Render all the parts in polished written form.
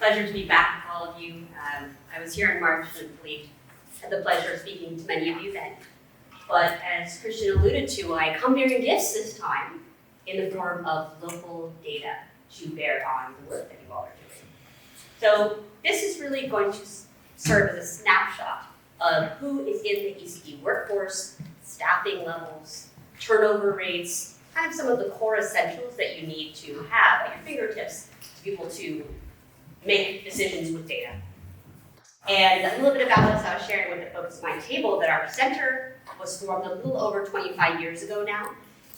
Pleasure to be back with all of you. I was here in March and had the pleasure of speaking to many of you then. But as Christian alluded to, I come bearing gifts this time in the form of local data to bear on the work that you all are doing. So this is really going to serve as a snapshot of who is in the ECE workforce, staffing levels, turnover rates, kind of some of the core essentials that you need to have at your fingertips to be able to make decisions with data. And a little bit about us, I was sharing with the folks at my table that our center was formed a little over 25 years ago now,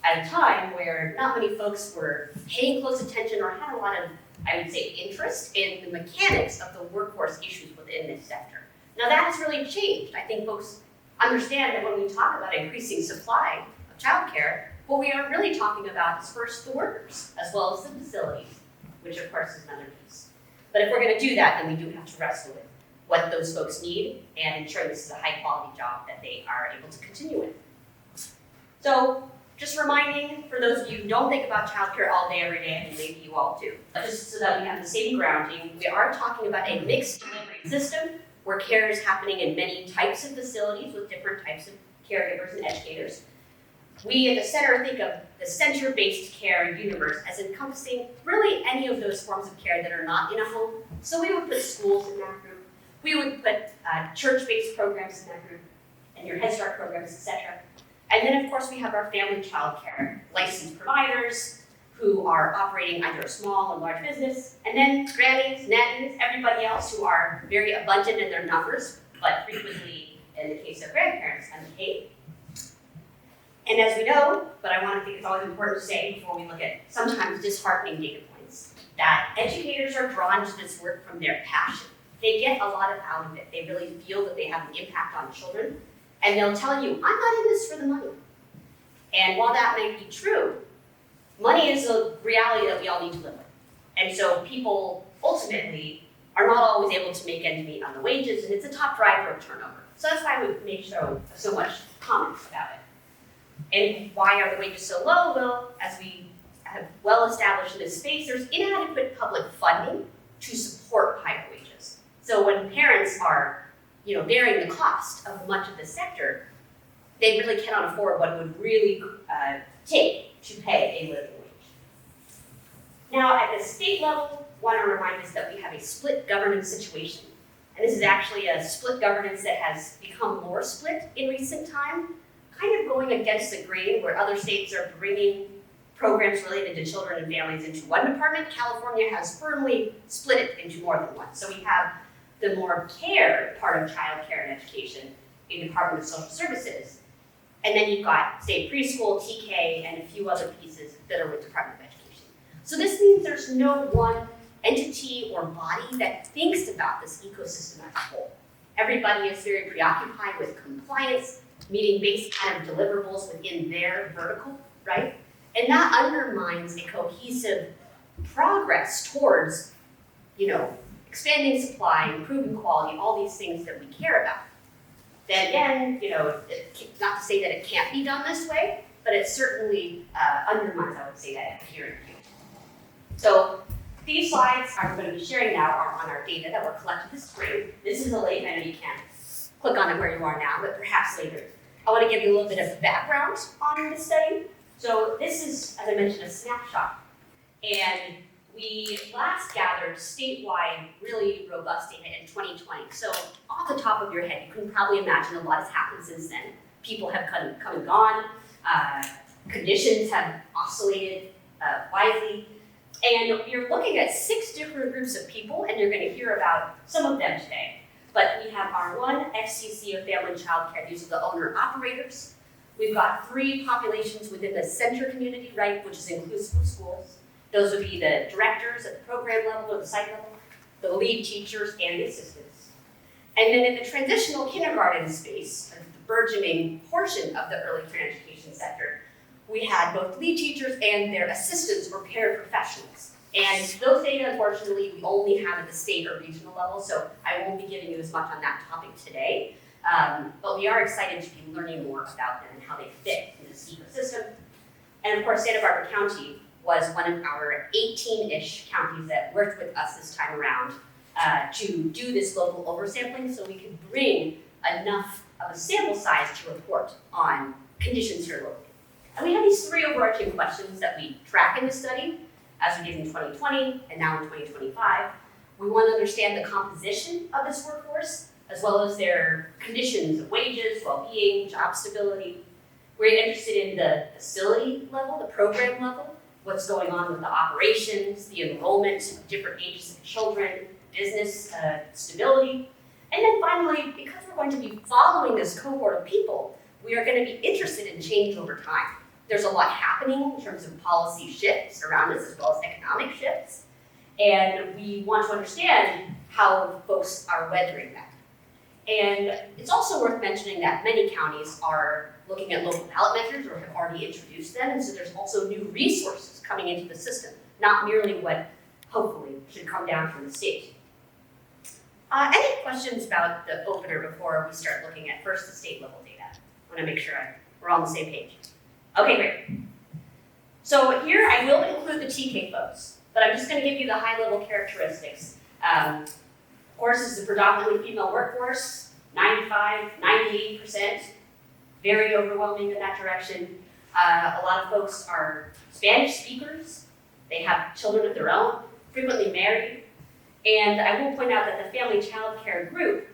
at a time where not many folks were paying close attention or had a lot of, I would say, interest in the mechanics of the workforce issues within this sector. Now that has really changed. I think folks understand that when we talk about increasing supply of childcare, what we are really talking about is first the workers, as well as the facilities, which of course is another piece. But if we're going to do that, then we do have to wrestle with what those folks need and ensure this is a high quality job that they are able to continue with. So just reminding, for those of you who don't think about childcare all day, every day, and maybe you all do, just so that we have the same grounding, we are talking about a mixed delivery system where care is happening in many types of facilities with different types of caregivers and educators. We at the center think of the center-based care universe as encompassing really any of those forms of care that are not in a home. So we would put schools in that group. We would put church-based programs in that group, and your Head Start programs, etc. And then, of course, we have our family childcare licensed providers who are operating either a small or large business, and then grannies, nannies, everybody else who are very abundant in their numbers, but frequently, in the case of grandparents, unpaid. And as we know, but I think it's always important to say before we look at sometimes disheartening data points, that educators are drawn to this work from their passion. They get a lot out of it. They really feel that they have an impact on children. And they'll tell you, I'm not in this for the money. And while that may be true, money is a reality that we all need to live with. And so people ultimately are not always able to make ends meet on the wages, and it's a top driver of turnover. So that's why we make so much comments about it. And why are the wages so low? Well, as we have well established in this space, there's inadequate public funding to support higher wages. So when parents are bearing the cost of much of the sector, they really cannot afford what it would really take to pay a living wage. Now, at the state level, I want to remind us that we have a split governance situation. And this is actually a split governance that has become more split in recent time, kind of going against the grain where other states are bringing programs related to children and families into one department. California has firmly split it into more than one. So we have the more care part of child care and education in Department of Social Services. And then you've got state preschool, TK, and a few other pieces that are with Department of Education. So this means there's no one entity or body that thinks about this ecosystem as a whole. Everybody is very preoccupied with compliance, meeting basic kind of deliverables within their vertical, right? And that undermines a cohesive progress towards, expanding supply, improving quality, all these things that we care about. Then again, not to say that it can't be done this way, but it certainly undermines, I would say, that adherence. So these slides I'm going to be sharing now are on our data that were collected this spring. This is a link, I know you can't click on it where you are now, but perhaps later. I want to give you a little bit of background on this study. So this is, as I mentioned, a snapshot. And we last gathered statewide, really robust data in 2020. So off the top of your head, you can probably imagine a lot has happened since then. People have come and gone. Conditions have oscillated widely. And you're looking at 6 different groups of people, and you're going to hear about some of them today. But we have our one FCC of family and child care. These are the owner-operators. We've got 3 populations within the center community, right, which is inclusive of schools. Those would be the directors at the program level or the site level, the lead teachers, and the assistants. And then in the transitional kindergarten space, the burgeoning portion of the early care education sector, we had both lead teachers and their assistants or paraprofessionals. And those data, unfortunately, we only have at the state or regional level, so I won't be giving you as much on that topic today. But we are excited to be learning more about them and how they fit in this ecosystem. And of course, Santa Barbara County was one of our 18-ish counties that worked with us this time around to do this local oversampling so we could bring enough of a sample size to report on conditions here locally. And we have these three overarching questions that we track in the study, as we did in 2020 and now in 2025. We want to understand the composition of this workforce, as well as their conditions of wages, well-being, job stability. We're interested in the facility level, the program level, what's going on with the operations, the enrollment of different ages of children, business stability. And then finally, because we're going to be following this cohort of people, we are going to be interested in change over time. There's a lot happening in terms of policy shifts around us, as well as economic shifts. And we want to understand how folks are weathering that. And it's also worth mentioning that many counties are looking at local ballot measures or have already introduced them, and so there's also new resources coming into the system, not merely what hopefully should come down from the state. Any questions about the opener before we start looking at first the state level data? I want to make sure we're on the same page. Okay, great. So here I will include the TK folks, but I'm just going to give you the high level characteristics. Of course, this is a predominantly female workforce, 95, 98%, very overwhelming in that direction. A lot of folks are Spanish speakers. They have children of their own, frequently married. And I will point out that the family child care group,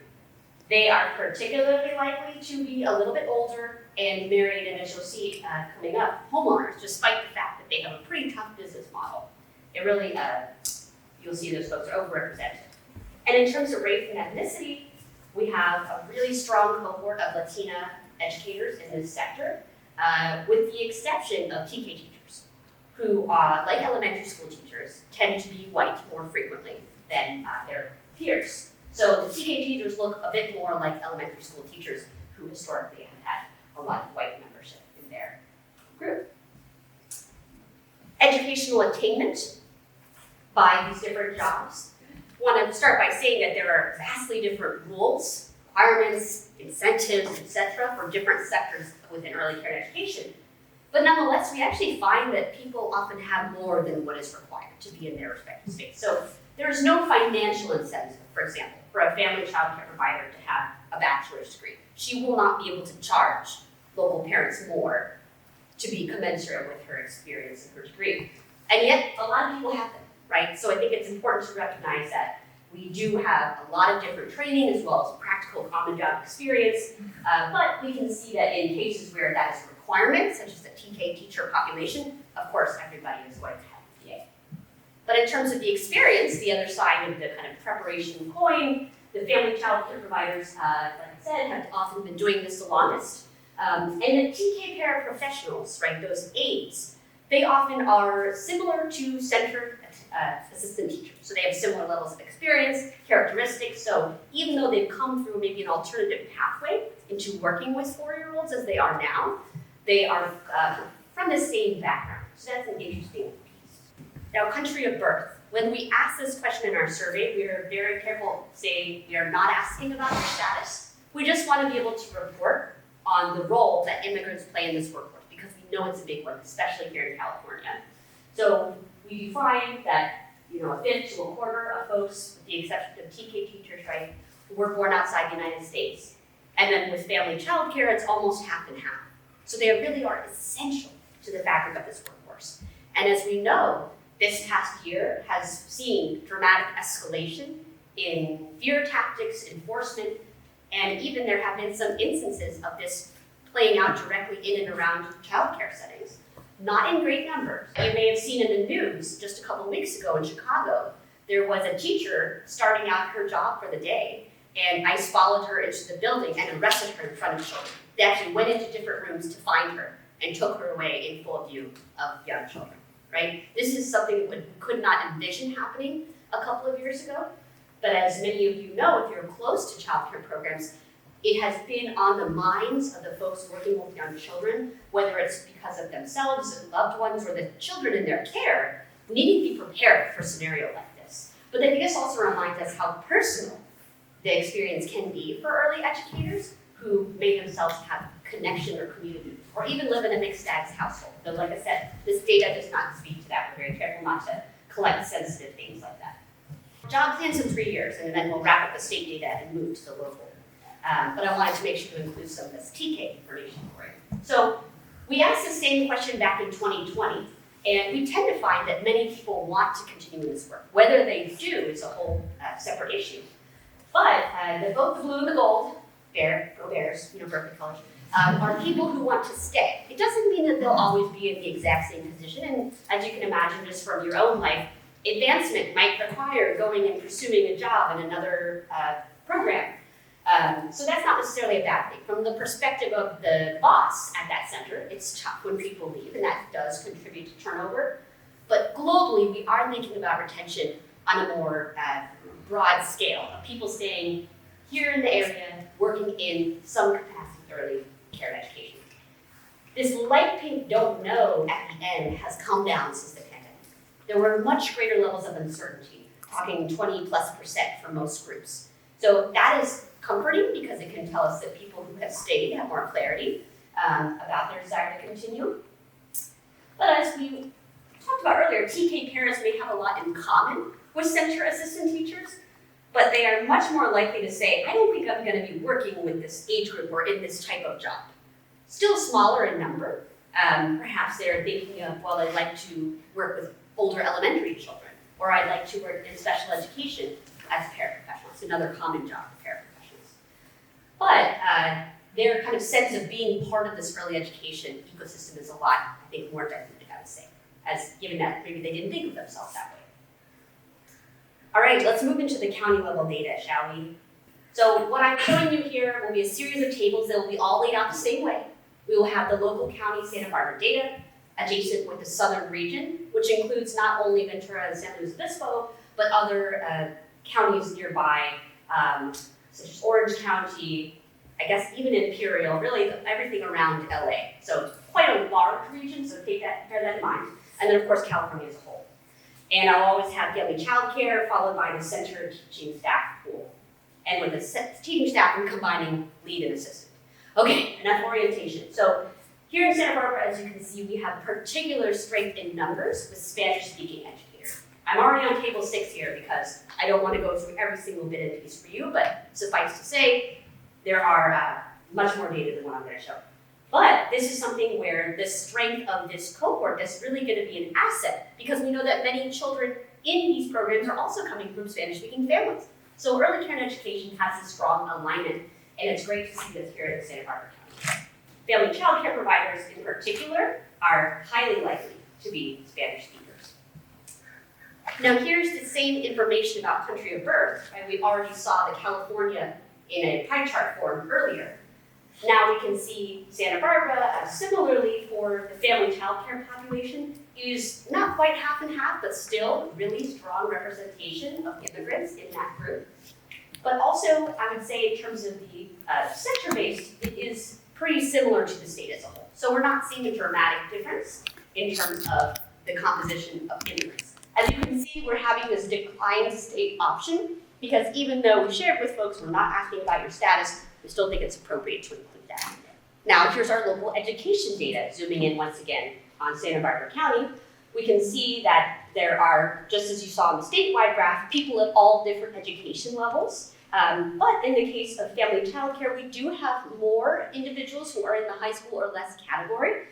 they are particularly likely to be a little bit older and married, and as you'll see coming up, homeowners, despite the fact that they have a pretty tough business model. It really, you'll see those folks are overrepresented. And in terms of race and ethnicity, we have a really strong cohort of Latina educators in this sector, with the exception of TK teachers, who, like elementary school teachers, tend to be white more frequently than their peers. So the TK teachers look a bit more like elementary school teachers who historically have had a lot of white membership in their group. Educational attainment by these different jobs. I want to start by saying that there are vastly different rules, requirements, incentives, etc. for different sectors within early care and education. But nonetheless, we actually find that people often have more than what is required to be in their respective space. So there's no financial incentive, for example, for a family child care provider to have a bachelor's degree. She will not be able to charge local parents more to be commensurate with her experience and her degree. And yet, a lot of people have them, right? So I think it's important to recognize that we do have a lot of different training as well as practical common job experience, but we can see that in cases where that is a requirement, such as the TK teacher population, of course, everybody is going to have a TA. But in terms of the experience, the other side of the kind of preparation coin, the family child care providers, like I said, have often been doing this the longest. And the TK paraprofessionals, right, those aides, they often are similar to center assistant teachers. So they have similar levels of experience, characteristics. So even though they've come through maybe an alternative pathway into working with 4-year-olds as they are now, they are from the same background. So that's an interesting piece. Now, country of birth. When we ask this question in our survey, we are very careful to say we are not asking about their status. We just want to be able to report on the role that immigrants play in this workforce, because we know it's a big one, especially here in California. So we define that, a fifth to a quarter of folks, with the exception of TK teachers, right, were born outside the United States. And then with family child care, it's almost half and half. So they really are essential to the fabric of this workforce. And as we know, this past year has seen dramatic escalation in fear tactics, enforcement, and even there have been some instances of this playing out directly in and around childcare settings. Not in great numbers. You may have seen in the news just a couple weeks ago in Chicago, there was a teacher starting out her job for the day, and ICE followed her into the building and arrested her in front of children. They actually went into different rooms to find her and took her away in full view of young children, right? This is something we could not envision happening a couple of years ago, but as many of you know, if you're close to child care programs, it has been on the minds of the folks working with young children, whether it's because of themselves, loved ones, or the children in their care, needing to be prepared for a scenario like this. But I think this also reminds us how personal the experience can be for early educators who may themselves have connection or community, or even live in a mixed status household. But like I said, this data does not speak to that. We're very careful not to collect sensitive things like that. Job plans in 3 years, and then we'll wrap up the state data and move to the local. But I wanted to make sure to include some of this TK information for you. So we asked the same question back in 2020, and we tend to find that many people want to continue this work. Whether they do is a whole separate issue. But both the blue and the gold, go Bears, Berkeley College, are people who want to stay. It doesn't mean that they'll always be in the exact same position, and as you can imagine just from your own life, advancement might require going and pursuing a job in another program. So that's not necessarily a bad thing. From the perspective of the boss at that center, it's tough when people leave, and that does contribute to turnover. But globally, we are thinking about retention on a more broad scale of people staying here in the area, working in some capacity early care education. This light pink don't know at the end has come down since the pandemic. There were much greater levels of uncertainty, talking 20+% for most groups. So that is comforting because it can tell us that people who have stayed have more clarity about their desire to continue. But as we talked about earlier, TK parents may have a lot in common with center assistant teachers, but they are much more likely to say, I don't think I'm going to be working with this age group or in this type of job. Still smaller in number. Perhaps they're thinking of, well, I'd like to work with older elementary children, or I'd like to work in special education as a paraprofessional. It's another common job for paraprofessionals. But their kind of sense of being part of this early education ecosystem is a lot, I think, more dynamic, I would say, as given that maybe they didn't think of themselves that way. All right, let's move into the county level data, shall we? So what I'm showing you here will be a series of tables that will be all laid out the same way. We will have the local county Santa Barbara data adjacent with the southern region, which includes not only Ventura and San Luis Obispo, but other counties nearby, such as Orange County, I guess even Imperial, really everything around LA. So it's quite a large region, so bear that in mind. And then of course, California as a whole. And I'll always have family childcare followed by the center teaching staff pool. And with the teaching staff, we're combining lead and assistant. Okay, enough orientation. So here in Santa Barbara, as you can see, we have particular strength in numbers with Spanish-speaking educators. I'm already on table 6 here because I don't want to go through every single bit and piece for you, but suffice to say, there are much more data than what I'm going to show. But this is something where the strength of this cohort is really going to be an asset because we know that many children in these programs are also coming from Spanish-speaking families. So early care and education has a strong alignment, and it's great to see this here in Santa Barbara County. Family child care providers in particular are highly likely to be Spanish speakers. Now here's the same information about country of birth, right? We already saw the California in a pie chart form earlier. Now we can see Santa Barbara, similarly for the family child care population, is not quite half and half, but still really strong representation of immigrants in that group. But also, I would say in terms of the center-based, it is pretty similar to the state as a whole. So we're not seeing a dramatic difference in terms of the composition of immigrants. As you can see, we're having this declined state option because even though we shared with folks, we're not asking about your status, we still think it's appropriate to include that in there. Now, here's our local education data, zooming in once again on Santa Barbara County. We can see that there are, just as you saw in the statewide graph, people at all different education levels. But in the case of family child care, we do have more individuals who are in the high school or less category,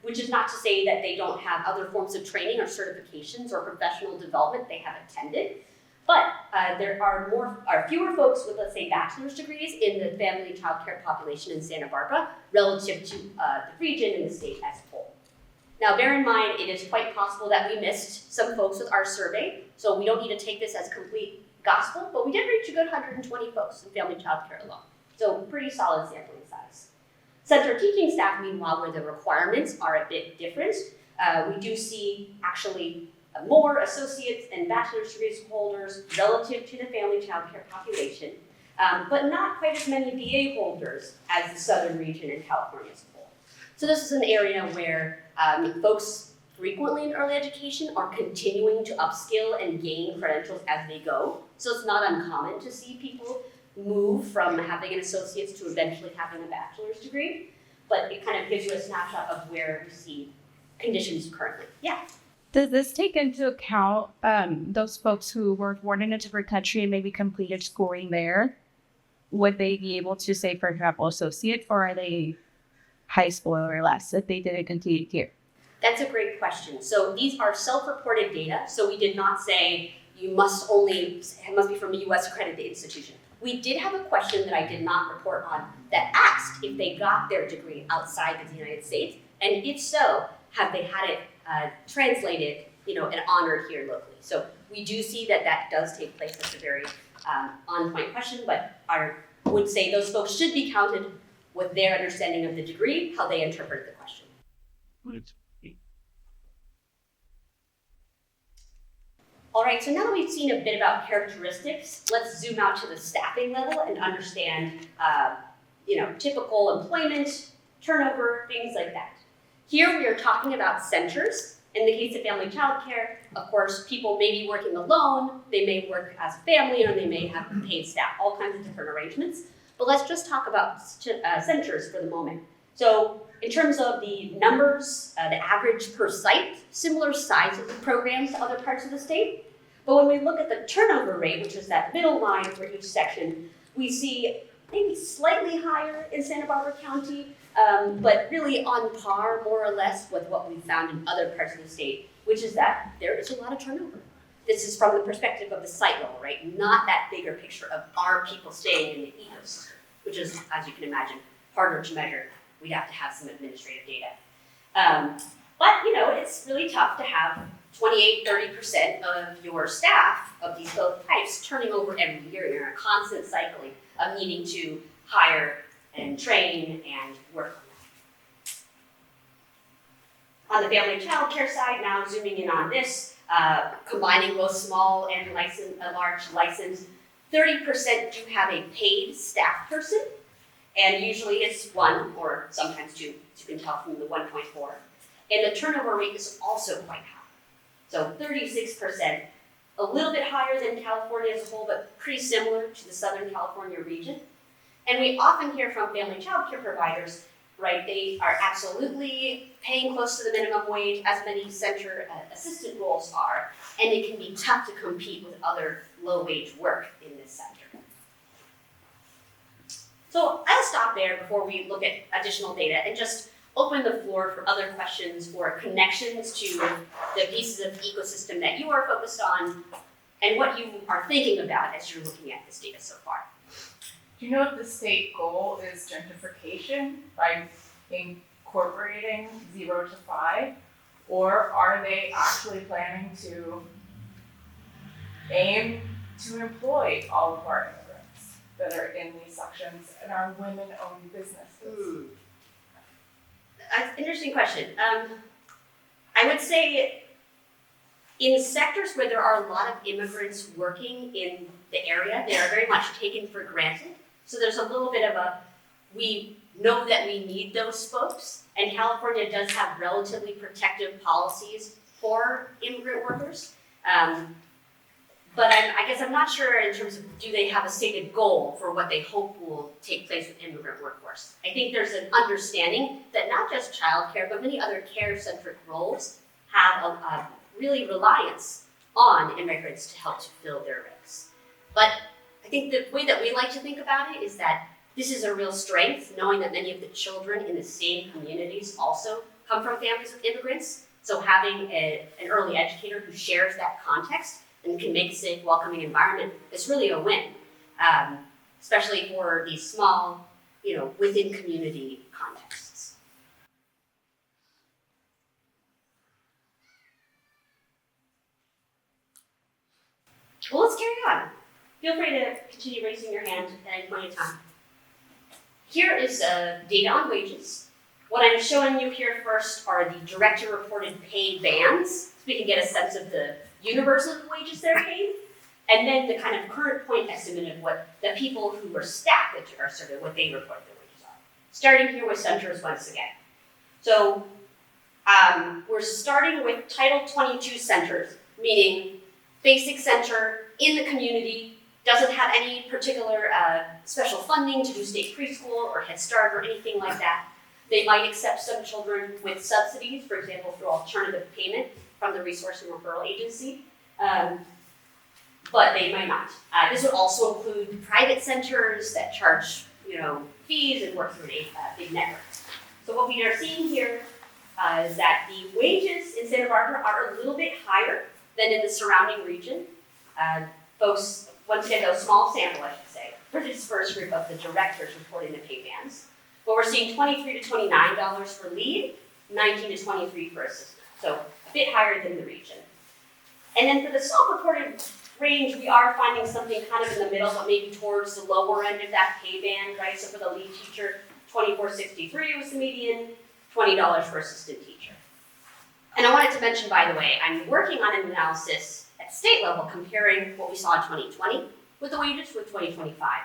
which is not to say that they don't have other forms of training or certifications or professional development they have attended. But there are fewer folks with, let's say, bachelor's degrees in the family child care population in Santa Barbara relative to the region and the state as a whole. Now, bear in mind, it is quite possible that we missed some folks with our survey, so we don't need to take this as complete gospel, but we did reach a good 120 folks in family child care alone. So pretty solid sampling size. Center teaching staff, meanwhile, where the requirements are a bit different, we do see actually more associates and bachelor's degrees holders relative to the family child care population, but not quite as many BA holders as the southern region in California as a whole. So this is an area where folks frequently in early education are continuing to upskill and gain credentials as they go. So it's not uncommon to see people move from having an associate's to eventually having a bachelor's degree, but it kind of gives you a snapshot of where we see conditions currently. Yeah. Does this take into account those folks who were born in a different country and maybe completed schooling there? Would they be able to say, for example, associate, or are they high school or less if they didn't continue here? That's a great question. So these are self-reported data. So we did not say you must be from a U.S. accredited institution. We did have a question that I did not report on that asked if they got their degree outside of the United States, and if so, have they had it translated, and honored here locally. So we do see that does take place. That's a very on-point question, but I would say those folks should be counted with their understanding of the degree, how they interpret the question. All right, so now that we've seen a bit about characteristics, let's zoom out to the staffing level and understand, typical employment, turnover, things like that. Here we are talking about centers. In the case of family childcare, of course, people may be working alone, they may work as a family, or they may have paid staff, all kinds of different arrangements. But let's just talk about centers for the moment. So in terms of the numbers, the average per site, similar sizes of programs to other parts of the state. But when we look at the turnover rate, which is that middle line for each section, we see maybe slightly higher in Santa Barbara County, but really on par, more or less, with what we've found in other parts of the state, which is that there is a lot of turnover. This is from the perspective of the site level, right? Not that bigger picture of are people staying in the ecosystem, which is, as you can imagine, harder to measure. We'd have to have some administrative data. But it's really tough to have 28-30% of your staff of these both types turning over every year. You're in a constant cycling of needing to hire and train and work on that. On the family child care side, now zooming in on this, combining both small and large license, 30% do have a paid staff person, and usually it's one or sometimes two, as you can tell from the 1.4. And the turnover rate is also quite high. So 36%, a little bit higher than California as a whole, but pretty similar to the Southern California region. And we often hear from family child care providers, right, they are absolutely paying close to the minimum wage, as many center assistant roles are, and it can be tough to compete with other low-wage work in this sector. So I'll stop there before we look at additional data and just open the floor for other questions or connections to the pieces of the ecosystem that you are focused on and what you are thinking about as you're looking at this data so far. Do you know if the state goal is gentrification by incorporating 0 to 5, or are they actually planning to aim to employ all of our immigrants that are in these sections and are women-owned businesses? That's an interesting question. I would say in sectors where there are a lot of immigrants working in the area, they are very much taken for granted. So there's a little bit of we know that we need those folks, and California does have relatively protective policies for immigrant workers. But I guess I'm not sure in terms of do they have a stated goal for what they hope will take place with immigrant workforce. I think there's an understanding that not just childcare, but many other care-centric roles have a really reliance on immigrants to help to fill their ranks. But I think the way that we like to think about it is that this is a real strength, knowing that many of the children in the same communities also come from families with immigrants. So having an early educator who shares that context and can make a safe, welcoming environment is really a win, especially for these small, within community contexts. Well, let's carry on. Feel free to continue raising your hand at any point in time. Here is data on wages. What I'm showing you here first are the director-reported pay bands, so we can get a sense of the universe of wages they're paid, and then the kind of current point estimate of what the people who are staff that are surveyed, what they report their wages are. Starting here with centers once again. So we're starting with Title 22 centers, meaning basic center in the community, doesn't have any particular special funding to do state preschool or Head Start or anything like that. They might accept some children with subsidies, for example, through alternative payment, from the Resource and Referral Agency, but they might not. This would also include private centers that charge, fees and work through a big network. So what we are seeing here is that the wages in Santa Barbara are a little bit higher than in the surrounding region. Folks, once again, those small sample, I should say, for this first group of the directors reporting the pay bands. But we're seeing $23 to $29 for lead, $19 to $23 for assistant. So a bit higher than the region. And then for the self-reported range, we are finding something kind of in the middle, but maybe towards the lower end of that pay band, right? So for the lead teacher, $24.63 was the median, $20 for assistant teacher. And I wanted to mention, by the way, I'm working on an analysis at state level comparing what we saw in 2020 with the wages with 2025.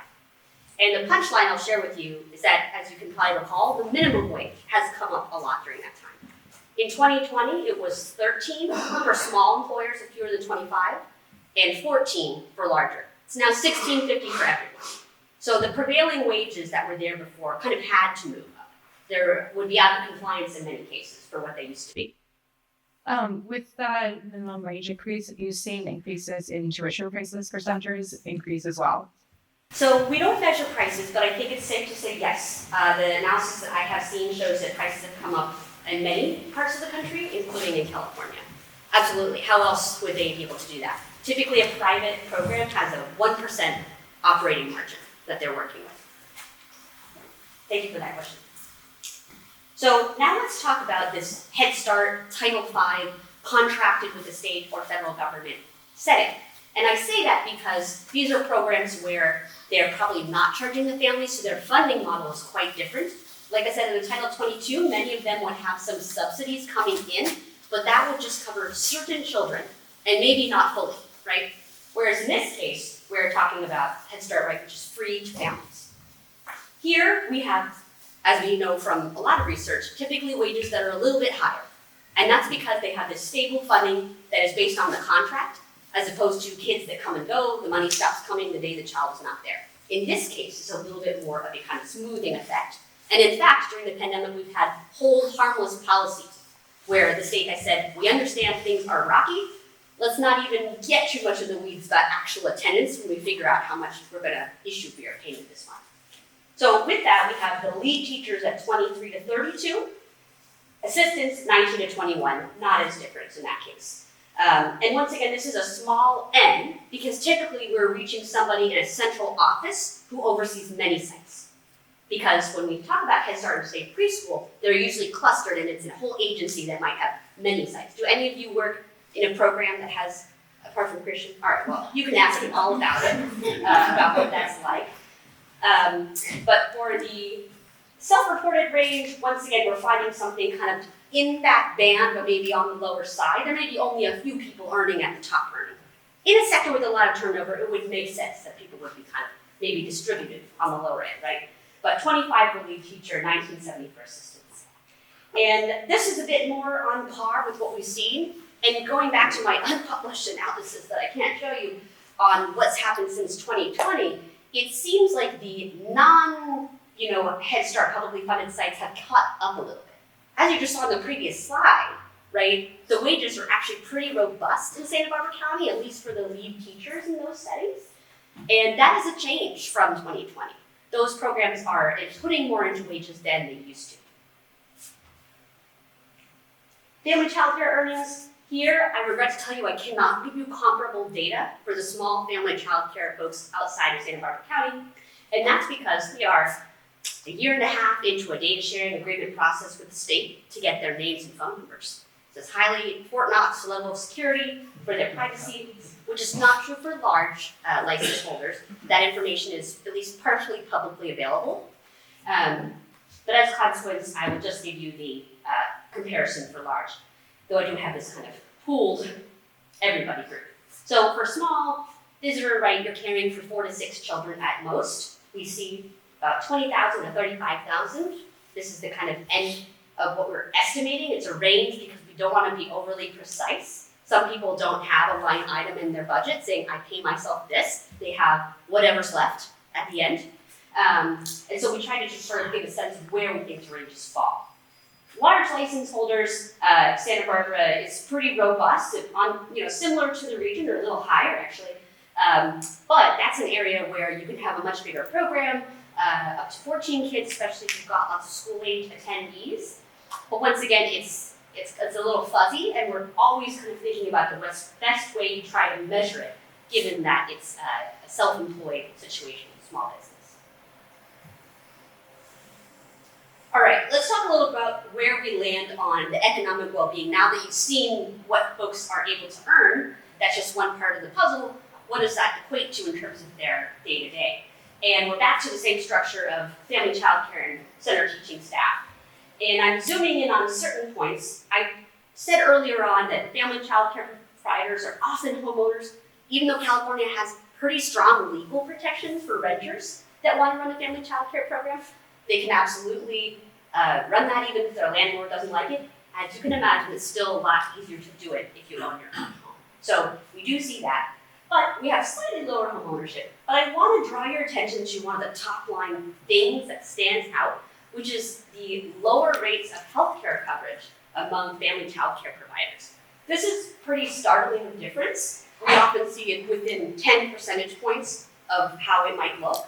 And the punchline I'll share with you is that, as you can probably recall, the minimum wage has come up a lot during that time. In 2020, it was 13 for small employers of fewer than 25, and 14 for larger. It's now $16.50 for everyone. So the prevailing wages that were there before kind of had to move up. There would be out of compliance in many cases for what they used to be. With that minimum wage increase, you've seen increases in tuition prices for centers increase as well. So we don't measure prices, but I think it's safe to say yes. The analysis that I have seen shows that prices have come up in many parts of the country, including in California. Absolutely. How else would they be able to do that? Typically, a private program has a 1% operating margin that they're working with. Thank you for that question. So now let's talk about this Head Start, Title V, contracted with the state or federal government setting. And I say that because these are programs where they're probably not charging the families, so their funding model is quite different. Like I said, in the Title 22, many of them would have some subsidies coming in, but that would just cover certain children, and maybe not fully, right? Whereas in this case, we're talking about Head Start, right, which is free to families. Here we have, as we know from a lot of research, typically wages that are a little bit higher. And that's because they have this stable funding that is based on the contract, as opposed to kids that come and go, the money stops coming the day the child is not there. In this case, it's a little bit more of a kind of smoothing effect. And in fact, during the pandemic, we've had hold harmless policies where the state has said, we understand things are rocky, let's not even get too much of the weeds about actual attendance when we figure out how much we're gonna issue for your payment this month. So with that, we have the lead teachers at 23 to 32, assistants 19 to 21, not as different in that case. And once again, this is a small n because typically we're reaching somebody in a central office who oversees many sites. Because when we talk about Head Start and state preschool, they're usually clustered and it's a whole agency that might have many sites. Do any of you work in a program that has, apart from Christian? All right, well, you can ask me all about it, about what that's like. But for the self-reported range, once again, we're finding something kind of in that band, but maybe on the lower side. There may be only a few people earning at the top earning. In a sector with a lot of turnover, it would make sense that people would be kind of maybe distributed on the lower end, right? But 25 for lead teacher, 1970 for assistants. And this is a bit more on par with what we've seen. And going back to my unpublished analysis that I can't show you on what's happened since 2020, it seems like the Head Start publicly funded sites have caught up a little bit. As you just saw in the previous slide, right, the wages are actually pretty robust in Santa Barbara County, at least for the lead teachers in those settings. And that is a change from 2020. Those programs are putting more into wages than they used to. Family child care earnings. Here, I regret to tell you I cannot give you comparable data for the small family child care folks outside of Santa Barbara County. And that's because we are a year and a half into a data sharing agreement process with the state to get their names and phone numbers. This is highly Fort Knox level of security for their privacy, which is not true for large license holders. That information is at least partially publicly available. But as a consequence, I will just give you the comparison for large, though I do have this kind of pooled everybody group. So for small visitor, right, you're caring for 4 to 6 children at most. We see about 20,000 to 35,000. This is the kind of end of what we're estimating. It's a range because we don't want to be overly precise. Some people don't have a line item in their budget saying, I pay myself this. They have whatever's left at the end. And so we try to just sort of give a sense of where we think the ranges fall. large license holders, Santa Barbara is pretty robust, similar to the region, or a little higher actually. But that's an area where you can have a much bigger program, up to 14 kids, especially if you've got lots of school-age attendees. But once again, it's a little fuzzy, and we're always kind of thinking about the best way to try to measure it, given that it's a self-employed situation, small business. All right, let's talk a little about where we land on the economic well-being. Now that you've seen what folks are able to earn, that's just one part of the puzzle. What does that equate to in terms of their day-to-day? And we're back to the same structure of family childcare and center teaching staff. And I'm zooming in on certain points. I said earlier on that family childcare providers are often homeowners, even though California has pretty strong legal protections for renters that want to run a family childcare program. They can absolutely run that even if their landlord doesn't like it. As you can imagine, it's still a lot easier to do it if you own your own home. So we do see that. But we have slightly lower home ownership. But I want to draw your attention to one of the top line things that stands out, which is the lower rates of healthcare coverage among family childcare providers. This is pretty startling difference. We often see it within 10 percentage points of how it might look.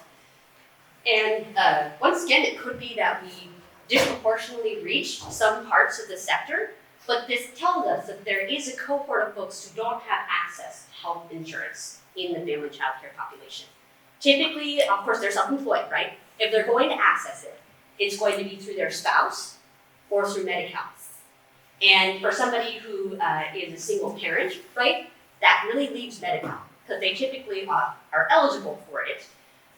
And once again, it could be that we disproportionately reach some parts of the sector, but this tells us that there is a cohort of folks who don't have access to health insurance in the family childcare population. Typically, of course, they're self-employed, right? If they're going to access it, it's going to be through their spouse or through Medi-Cal. And for somebody who is a single parent, right, that really leaves Medi-Cal because they typically are eligible for it.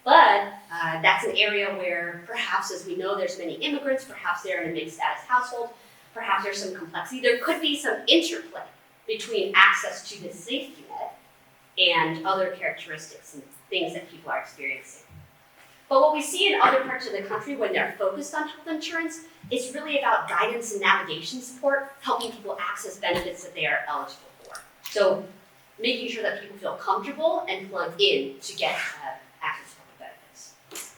But that's an area where perhaps, as we know, there's many immigrants, perhaps they're in a mixed status household, perhaps there's some complexity. There could be some interplay between access to the safety net and other characteristics and things that people are experiencing. But what we see in other parts of the country when they're focused on health insurance is really about guidance and navigation support, helping people access benefits that they are eligible for. So making sure that people feel comfortable and plugged in to get access to benefits.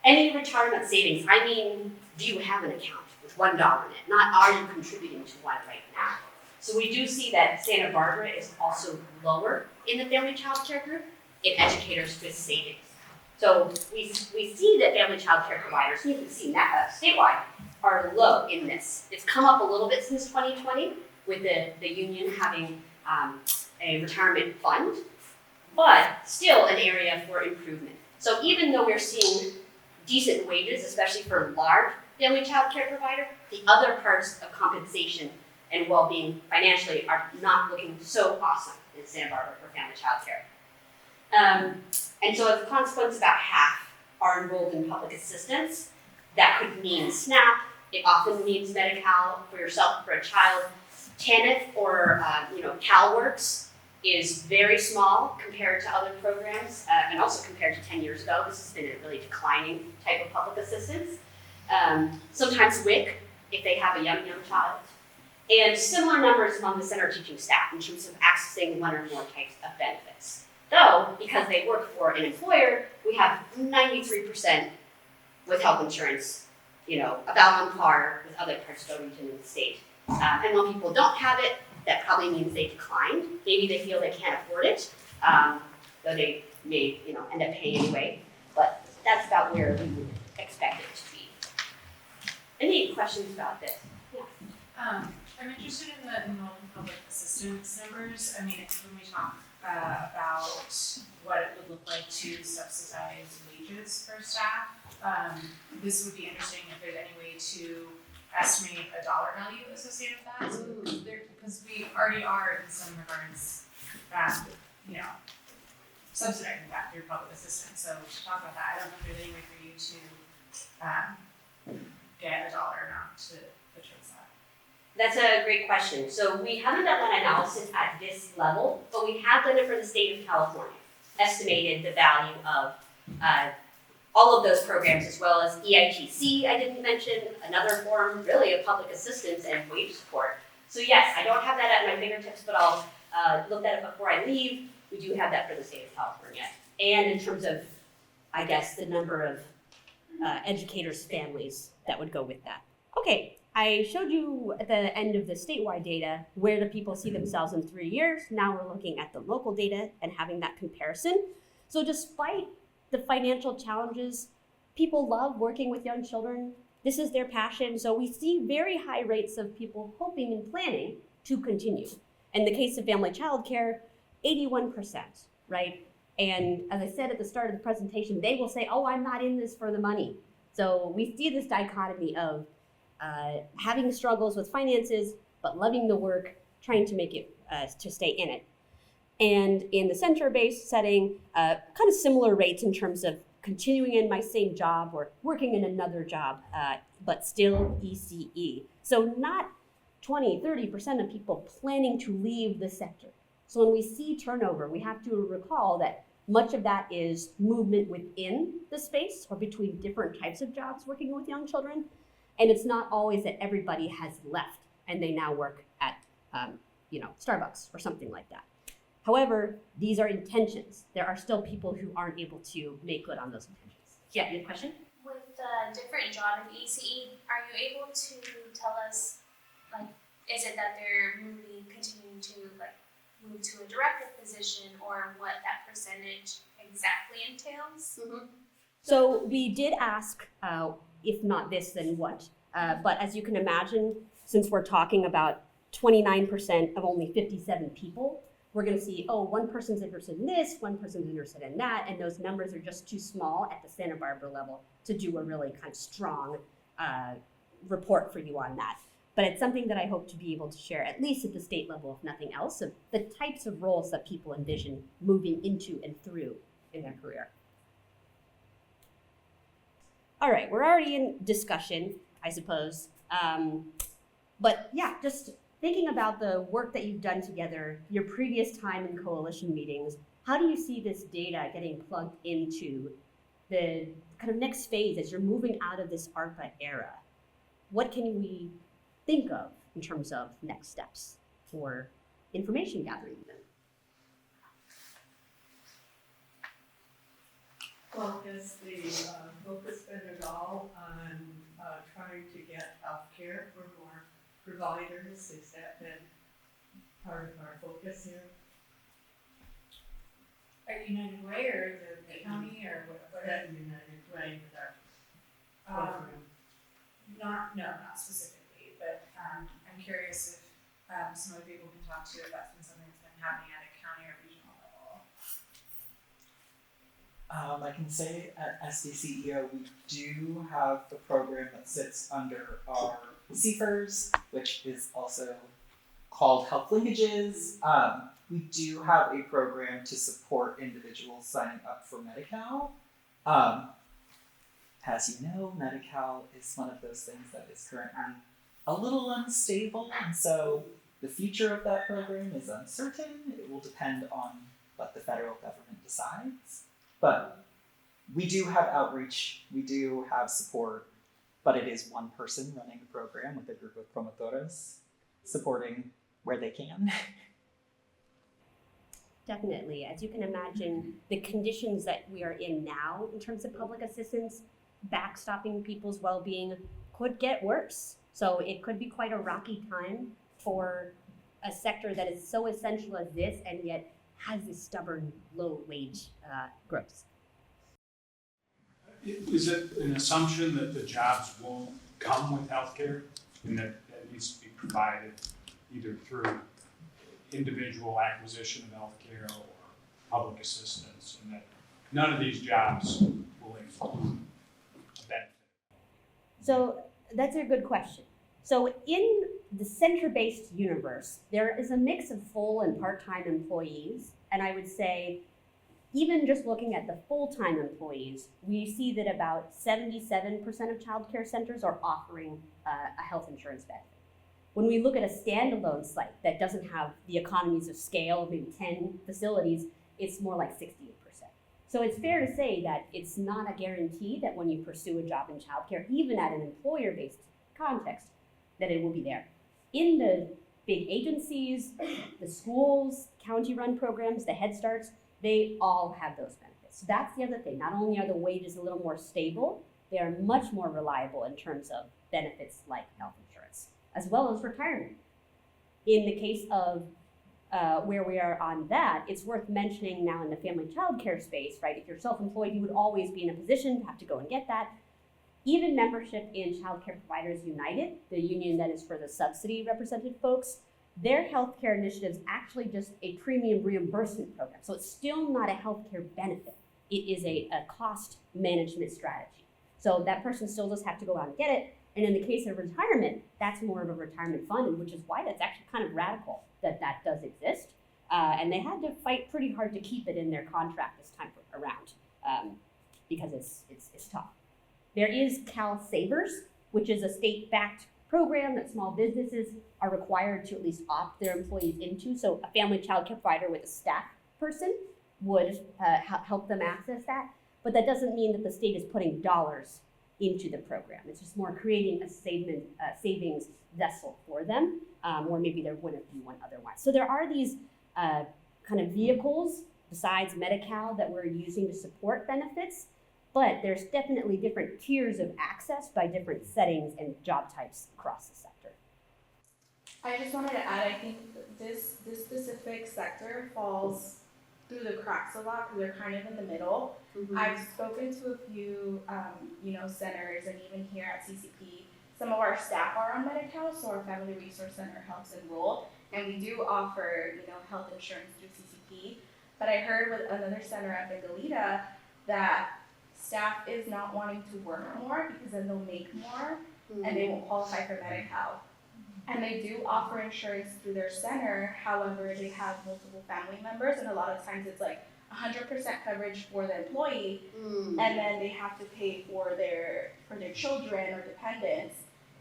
Any retirement savings, I mean, do you have an account with $1 in it? Not are you contributing to one right now? So we do see that Santa Barbara is also lower in the family child care group in educators with savings. So we see that family child care providers, you can see that statewide, are low in this. It's come up a little bit since 2020 with the union having a retirement fund, but still an area for improvement. So even though we're seeing decent wages, especially for large family child care provider, the other parts of compensation and well-being financially are not looking so awesome in Santa Barbara for family child care. And so as a consequence, about half are enrolled in public assistance. That could mean SNAP. It often means Medi-Cal for yourself, for a child. TANF or CalWorks is very small compared to other programs, and also compared to 10 years ago. This has been a really declining type of public assistance. Sometimes WIC, if they have a young child. And similar numbers among the center teaching staff in terms of accessing one or more types of benefits. Though, because they work for an employer, we have 93% with health insurance, about on par with other parts of the region in the state. And when people don't have it, that probably means they declined. Maybe they feel they can't afford it, though they may, end up paying anyway. But that's about where we would expect it to be. Any questions about this? Yeah. I'm interested in the enrolled in public assistance numbers. I mean, when we talk about what it would look like to subsidize wages for staff, this would be interesting if there's any way to estimate a dollar value associated with that. So because we already are in some regards, subsidizing that through public assistance. So to talk about that, I don't know if there's any way for you to get a dollar amount to purchase that. That's a great question. So we haven't done that analysis at this level, but we have done it for the state of California, estimated the value of all of those programs, as well as EITC, I didn't mention, another form really of public assistance and wage support. So yes, I don't have that at my fingertips, but I'll look that up before I leave. We do have that for the state of California. And in terms of, I guess, the number of educators' families that would go with that. Okay, I showed you at the end of the statewide data where do people see themselves in 3 years. Now we're looking at the local data and having that comparison. So despite the financial challenges, people love working with young children. This is their passion. So we see very high rates of people hoping and planning to continue. In the case of family childcare, 81%, right? And as I said at the start of the presentation, they will say, oh, I'm not in this for the money. So we see this dichotomy of having struggles with finances, but loving the work, trying to make it, to stay in it. And in the center-based setting, kind of similar rates in terms of continuing in my same job or working in another job, but still ECE. So not 20, 30% of people planning to leave the sector. So when we see turnover, we have to recall that much of that is movement within the space or between different types of jobs working with young children. And it's not always that everybody has left and they now work at, Starbucks or something like that. However, these are intentions. There are still people who aren't able to make good on those intentions. Yeah, you have a question? With the different job in ECE, are you able to tell us, like, is it that they're continuing to move to a director position, or what that percentage exactly entails? Mm-hmm. So we did ask, if not this, then what? But as you can imagine, since we're talking about 29% of only 57 people, we're going to see, one person's interested in this, one person's interested in that, and those numbers are just too small at the Santa Barbara level to do a really kind of strong report for you on that. But it's something that I hope to be able to share, at least at the state level, if nothing else, of the types of roles that people envision moving into and through in their career. All right, we're already in discussion, I suppose. But yeah, just thinking about the work that you've done together, your previous time in coalition meetings, how do you see this data getting plugged into the kind of next phase as you're moving out of this ARPA era? What can we think of in terms of next steps for information gathering even? Well, has the focus been at all on trying to get healthcare for more providers? Has that been part of our focus here? Are United Way or the county or what? That United Way with our program? Not specifically, but I'm curious if some of the people can talk to if that's been something that's been happening at a county or regional level. I can say at SDCEO we do have a program that sits under our CFERS, which is also called Health Linkages. We do have a program to support individuals signing up for Medi-Cal. As you know, Medi-Cal is one of those things that is currently a little unstable, and so the future of that program is uncertain. It will depend on what the federal government decides. But we do have outreach, we do have support, but it is one person running the program with a group of promotores supporting where they can. Definitely. As you can imagine, the conditions that we are in now in terms of public assistance, backstopping people's well-being could get worse. So it could be quite a rocky time for a sector that is so essential as this and yet has this stubborn low wage growth. Is it an assumption that the jobs won't come with healthcare and that needs to be provided either through individual acquisition of healthcare or public assistance, and that none of these jobs will include a benefit? So that's a good question. So in the center-based universe, there is a mix of full and part-time employees, and I would say even just looking at the full-time employees, we see that about 77% of childcare centers are offering a health insurance benefit. When we look at a standalone site that doesn't have the economies of scale, maybe 10 facilities, it's more like 68%. So it's fair to say that it's not a guarantee that when you pursue a job in childcare, even at an employer-based context, that it will be there. In the big agencies, the schools, county-run programs, the Head Starts, they all have those benefits. So that's the other thing. Not only are the wages a little more stable, They are much more reliable in terms of benefits like health insurance, as well as retirement. In the case of where we are on that, it's worth mentioning now in the family childcare space, right? If you're self-employed, you would always be in a position to have to go and get that. Even membership in Childcare Providers United, the union that is for the subsidy represented folks, their healthcare initiative is actually just a premium reimbursement program. So it's still not a healthcare benefit. It is a cost management strategy. So that person still does have to go out and get it. And in the case of retirement, that's more of a retirement fund, which is why that's actually kind of radical that that does exist. And they had to fight pretty hard to keep it in their contract this time around because it's tough. There is Cal Savers, which is a state-backed program that small businesses are required to at least opt their employees into. So a family child care provider with a staff person would help them access that. But that doesn't mean that the state is putting dollars into the program. It's just more creating a savings vessel for them, or maybe there wouldn't be one otherwise. So there are these kind of vehicles besides Medi-Cal that we're using to support benefits, but there's definitely different tiers of access by different settings and job types across the sector. I just wanted to add, I think this specific sector falls through the cracks a lot because they're kind of in the middle. Mm-hmm. I've spoken to a few, centers, and even here at CCP, some of our staff are on Medi-Cal, so our Family Resource Center helps enroll, and we do offer, health insurance through CCP. But I heard with another center up in Goleta that staff is not wanting to work more because then they'll make more and they won't qualify for Medi-Cal. And they do offer insurance through their center, however, they have multiple family members, and a lot of times it's like 100% coverage for the employee, and then they have to pay for their children or dependents.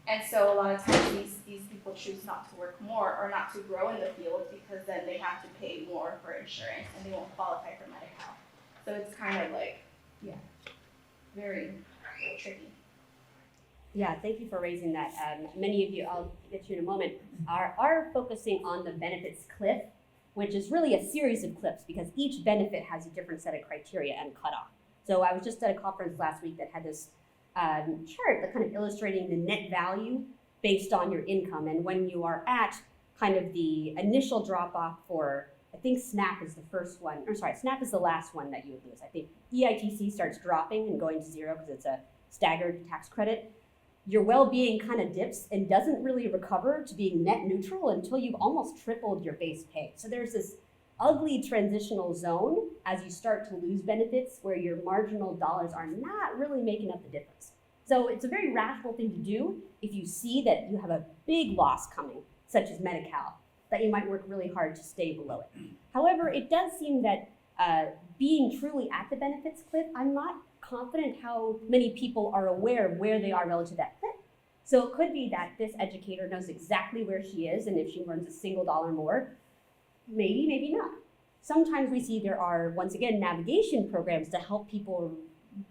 And so a lot of times these people choose not to work more or not to grow in the field because then they have to pay more for insurance and they won't qualify for Medi-Cal. So it's kind of like, very tricky. Yeah, thank you for raising that. Many of you, I'll get to in a moment, are focusing on the benefits cliff, which is really a series of cliffs because each benefit has a different set of criteria and cutoff. So I was just at a conference last week that had this chart that kind of illustrating the net value based on your income. And when you are at kind of the initial drop off for, I think SNAP is the first one, or sorry, SNAP is the last one that you would lose. I think EITC starts dropping and going to zero because it's a staggered tax credit. Your well-being kind of dips and doesn't really recover to being net neutral until you've almost tripled your base pay. So there's this ugly transitional zone as you start to lose benefits where your marginal dollars are not really making up the difference. So it's a very rational thing to do if you see that you have a big loss coming, such as Medi-Cal, that you might work really hard to stay below it. However, it does seem that being truly at the benefits cliff, I'm not confident how many people are aware of where they are relative to that cliff. So it could be that this educator knows exactly where she is, and if she earns a single dollar more, maybe, maybe not. Sometimes we see there are, once again, navigation programs to help people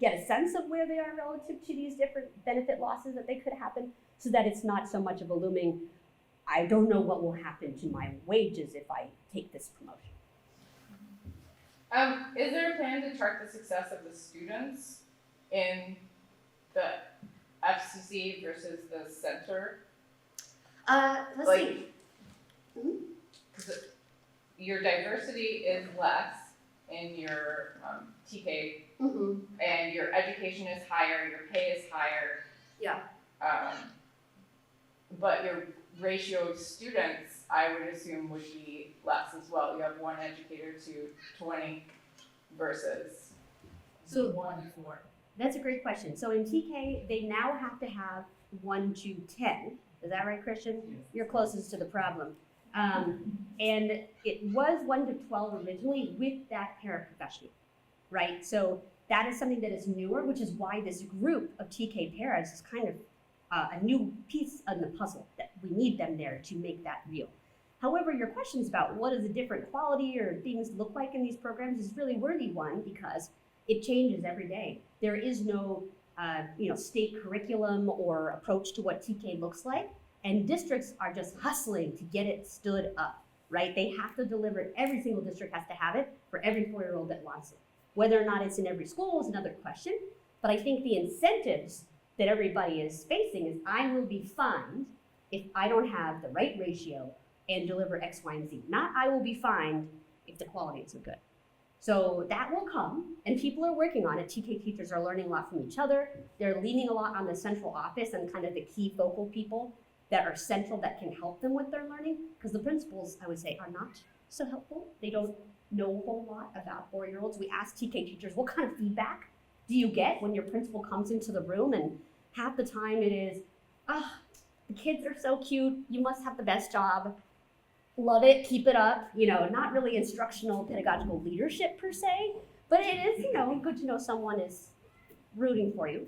get a sense of where they are relative to these different benefit losses that they could happen, so that it's not so much of a looming, I don't know what will happen to my wages if I take this promotion. Is there a plan to track the success of the students in the FCC versus the center? Let's see. Because your diversity is less in your TK, and your education is higher, your pay is higher. Yeah. But your ratio of students, I would assume, would be less as well. You have one educator to 20 versus 1 to 4. That's a great question. So in TK, they now have to have 1 to 10. Is that right, Christian? Yes. You're closest to the problem. And it was 1 to 12 originally with that paraprofessional, right? So that is something that is newer, which is why this group of TK paras is kind of a new piece in the puzzle that we need them there to make that real. However, your questions about what does a different quality or things look like in these programs is really worthy one because it changes every day. There is no state curriculum or approach to what TK looks like, and districts are just hustling to get it stood up, right? They have to deliver it. Every single district has to have it for every 4-year-old that wants it. Whether or not it's in every school is another question, But I think the incentives that everybody is facing is I will be fined if I don't have the right ratio and deliver X, Y, and Z. Not I will be fined if the quality isn't good. So that will come, and people are working on it. TK teachers are learning a lot from each other. They're leaning a lot on the central office and kind of the key focal people that are central that can help them with their learning, because the principals, I would say, are not so helpful. They don't know a whole lot about 4-year-olds. We ask TK teachers, what kind of feedback do you get when your principal comes into the room? And half the time it is, the kids are so cute, you must have the best job. Love it, keep it up. Not really instructional pedagogical leadership per se, but it is, good to know someone is rooting for you.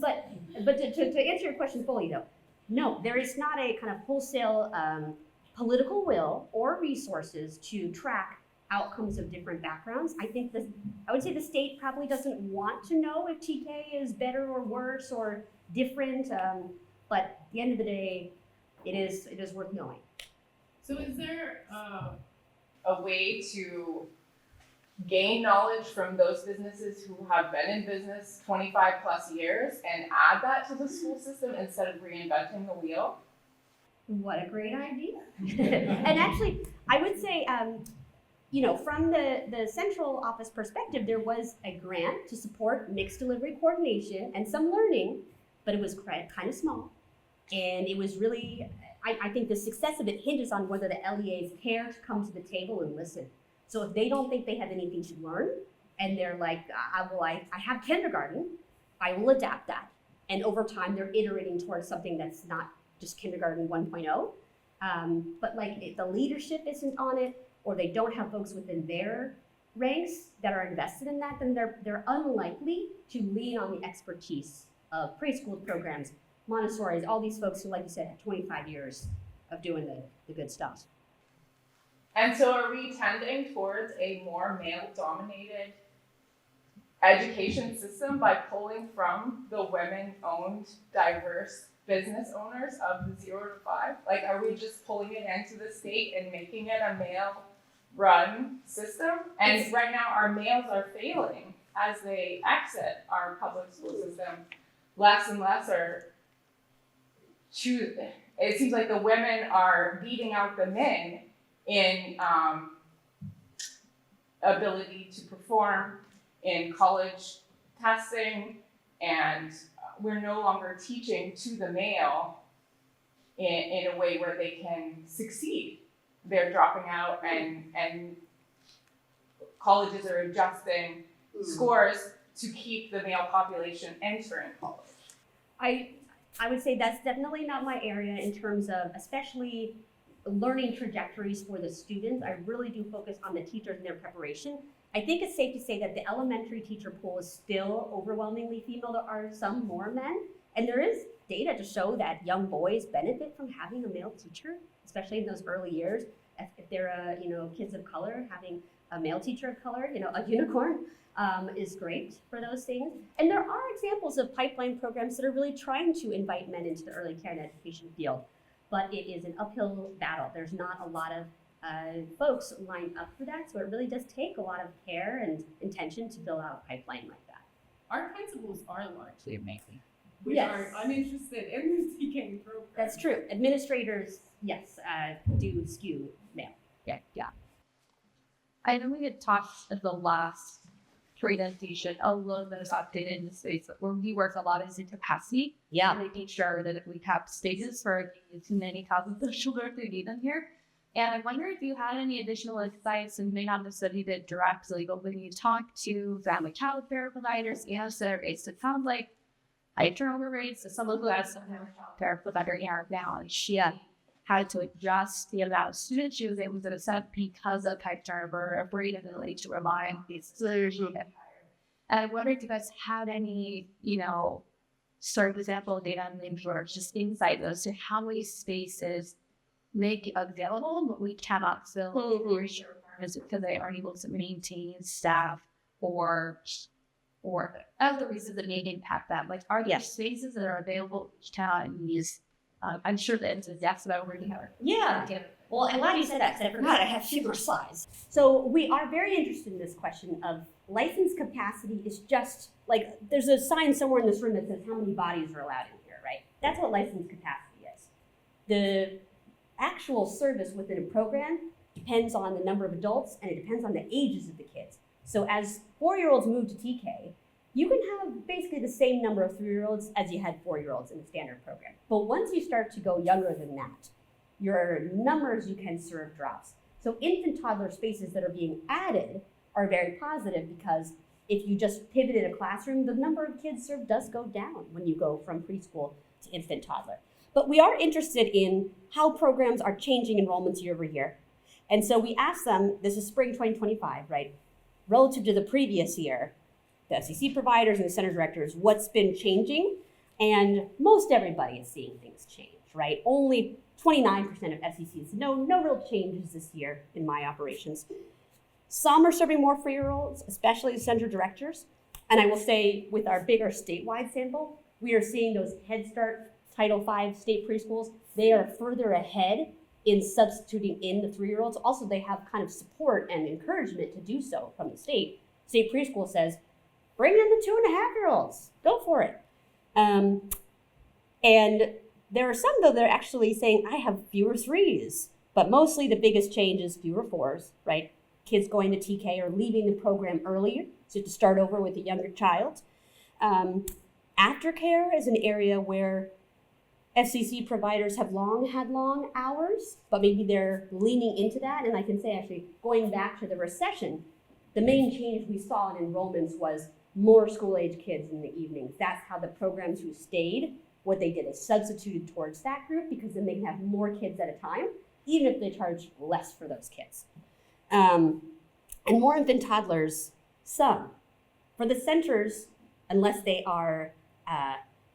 But to answer your question fully though, no, there is not a kind of wholesale political will or resources to track outcomes of different backgrounds. I would say the state probably doesn't want to know if TK is better or worse or different, but at the end of the day, it is worth knowing. So is there a way to gain knowledge from those businesses who have been in business 25 plus years and add that to the school system instead of reinventing the wheel? What a great idea. And actually, I would say, from the central office perspective, there was a grant to support mixed delivery coordination and some learning, but it was kind of small. And it was really, I think the success of it hinges on whether the LEAs care to come to the table and listen. So if they don't think they have anything to learn, and they're like, I have kindergarten, I will adapt that. And over time, they're iterating towards something that's not just kindergarten 1.0. But if the leadership isn't on it, or they don't have folks within their ranks that are invested in that, then they're unlikely to lean on the expertise of preschool programs, Montessori's, all these folks who, like you said, have 25 years of doing the good stuff. And so are we tending towards a more male-dominated education system by pulling from the women-owned, diverse business owners of the 0 to 5? Are we just pulling it into the state and making it a male-run system? And right now, our males are failing as they exit our public school system. Less and less are it seems like the women are beating out the men in ability to perform in college testing, and we're no longer teaching to the male in a way where they can succeed. They're dropping out, and colleges are adjusting scores to keep the male population entering college. I would say that's definitely not my area in terms of especially learning trajectories for the students. I really do focus on the teachers and their preparation. I think it's safe to say that the elementary teacher pool is still overwhelmingly female. There are some more men, and there is data to show that young boys benefit from having a male teacher, especially in those early years. If they're kids of color, having a male teacher of color, a unicorn, is great for those things. And there are examples of pipeline programs that are really trying to invite men into the early care and education field, but it is an uphill battle. There's not a lot of folks lined up for that, so it really does take a lot of care and intention to build out a pipeline like that. Our principals are largely amazing. We are uninterested in the TK program. That's true. Administrators, yes, do skew male. Yeah. I know we had talked at the last presentation a little bit about data in the space where we work a lot is in capacity. Yeah. Making sure that we have stages for as many thousands of children who need them here. And I wonder if you had any additional insights, and may not necessarily did directly, but when you talk to family childcare providers, it sounds like high turnover rates. As someone who has some childcare provider here now, and she had to adjust the amount of students she was able to accept because of high turnover, afraid of the ability to rely on these students. And I wonder if you guys had any, sort of example data or just insight as to how many spaces make available, but we cannot fill requirements because they aren't able to maintain staff or other reasons that may impact that. Are there spaces that are available each time? I'm sure that it's a yes, but over here. Yeah. Well, I'm glad you said that because I forgot I have 2 more slides. So we are very interested in this question of license capacity is just like, there's a sign somewhere in this room that says how many bodies are allowed in here, right? That's what license capacity is. The actual service within a program depends on the number of adults and it depends on the ages of the kids. So as 4-year-olds move to TK, you can have basically the same number of 3-year-olds as you had 4-year-olds in the standard program. But once you start to go younger than that, your numbers you can serve drops. So infant toddler spaces that are being added are very positive because if you just pivot in a classroom, the number of kids served does go down when you go from preschool to infant toddler. But we are interested in how programs are changing enrollments year over year. And so we asked them, this is spring 2025, right? Relative to the previous year, the FCC providers and the center directors, what's been changing? And most everybody is seeing things change, right? Only 29% of FCC said no real changes this year in my operations. Some are serving more 4-year-olds, especially the center directors. And I will say with our bigger statewide sample, we are seeing those Head Start Title V state preschools, they are further ahead in substituting in the 3-year-olds. Also, they have kind of support and encouragement to do so from the state. State preschool says, bring in the 2.5-year-olds, go for it. And there are some, though, that are actually saying, I have fewer 3s, but mostly the biggest change is fewer 4s, right? Kids going to TK or leaving the program earlier, so to start over with a younger child. Aftercare is an area where FCC providers have long had long hours, but maybe they're leaning into that. And I can say, actually, going back to the recession, the main change we saw in enrollments was more school-age kids in the evenings. That's how the programs who stayed, what they did is substituted towards that group because then they can have more kids at a time, even if they charge less for those kids. And more infant toddlers, some. For the centers, unless they are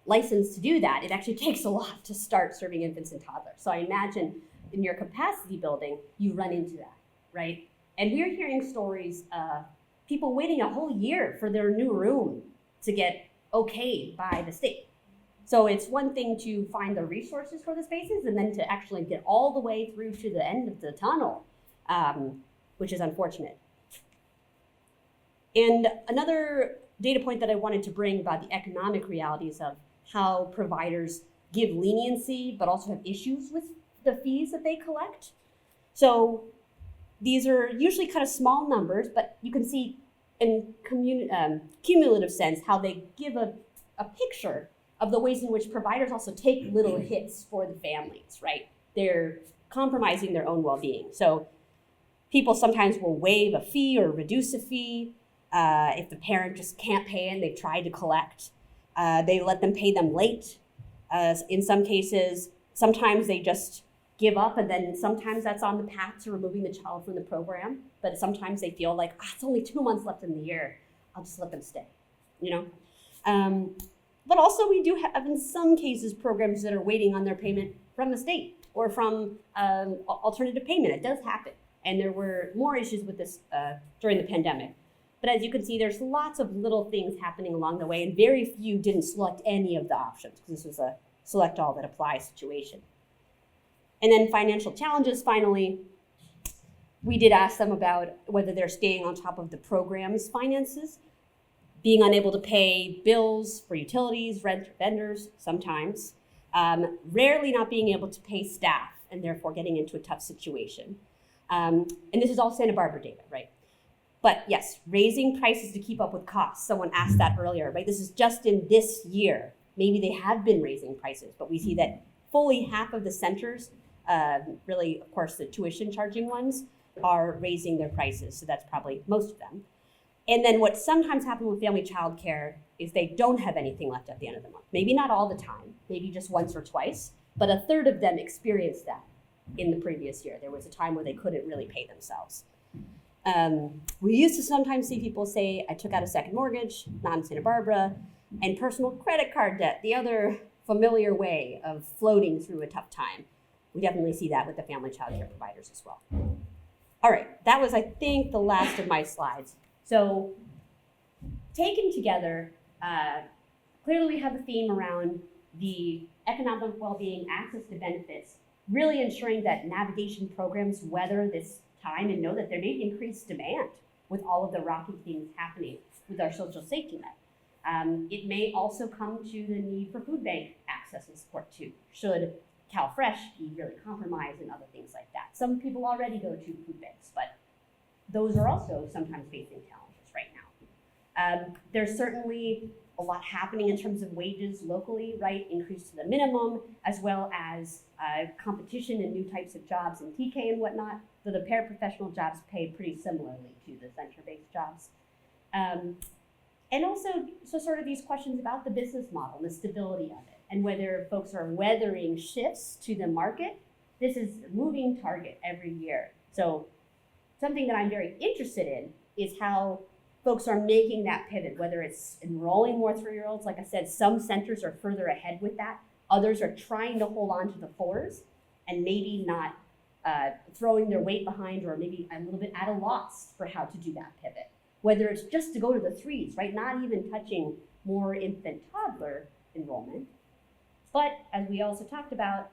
licensed to do that, it actually takes a lot to start serving infants and toddlers. So I imagine in your capacity building, you run into that, right? And we're hearing stories of people waiting a whole year for their new room to get okayed by the state. So it's one thing to find the resources for the spaces and then to actually get all the way through to the end of the tunnel, which is unfortunate. And another data point that I wanted to bring about the economic realities of how providers give leniency, but also have issues with the fees that they collect. So these are usually kind of small numbers, but you can see in cumulative sense how they give a picture of the ways in which providers also take little hits for the families, right? They're compromising their own well-being. So people sometimes will waive a fee or reduce a fee if the parent just can't pay and they've tried to collect. They let them pay them late. In some cases, sometimes they just give up, and then sometimes that's on the path to removing the child from the program. But sometimes they feel like, it's only 2 months left in the year. I'll just let them stay, you know? But also we do have, in some cases, programs that are waiting on their payment from the state or from alternative payment. It does happen. And there were more issues with this during the pandemic. But as you can see, there's lots of little things happening along the way, and very few didn't select any of the options because this was a select all that applies situation. And then financial challenges, finally, we did ask them about whether they're staying on top of the program's finances, being unable to pay bills for utilities, rent, vendors, sometimes, rarely not being able to pay staff and therefore getting into a tough situation. And this is all Santa Barbara data, right? But yes, raising prices to keep up with costs. Someone asked that earlier, right? This is just in this year. Maybe they have been raising prices, but we see that fully half of the centers, really, of course, the tuition charging ones, are raising their prices. So that's probably most of them. And then what sometimes happens with family childcare is they don't have anything left at the end of the month. Maybe not all the time, maybe just once or twice, but a third of them experienced that in the previous year. There was a time where they couldn't really pay themselves. We used to sometimes see people say, I took out a second mortgage, not in Santa Barbara, and personal credit card debt, the other familiar way of floating through a tough time. We definitely see that with the family childcare providers as well. All right, that was, I think, the last of my slides. So taken together, clearly we have a theme around the economic well-being, access to benefits, really ensuring that navigation programs weather this time and know that there may be increased demand with all of the rocky things happening with our social safety net. It may also come to the need for food bank access and support too, should CalFresh be really compromised and other things like that. Some people already go to food banks, but those are also sometimes facing challenges right now. There's certainly a lot happening in terms of wages locally, right? Increase to the minimum, as well as competition in new types of jobs in TK and whatnot. So the paraprofessional jobs pay pretty similarly to the center-based jobs. And also, so sort of these questions about the business model, the stability of it, and whether folks are weathering shifts to the market. This is a moving target every year. So something that I'm very interested in is how folks are making that pivot, whether it's enrolling more 3-year-olds. Like I said, some centers are further ahead with that. Others are trying to hold on to the 4s and maybe not throwing their weight behind, or maybe a little bit at a loss for how to do that pivot. Whether it's just to go to the 3s, right? Not even touching more infant toddler enrollment. But as we also talked about,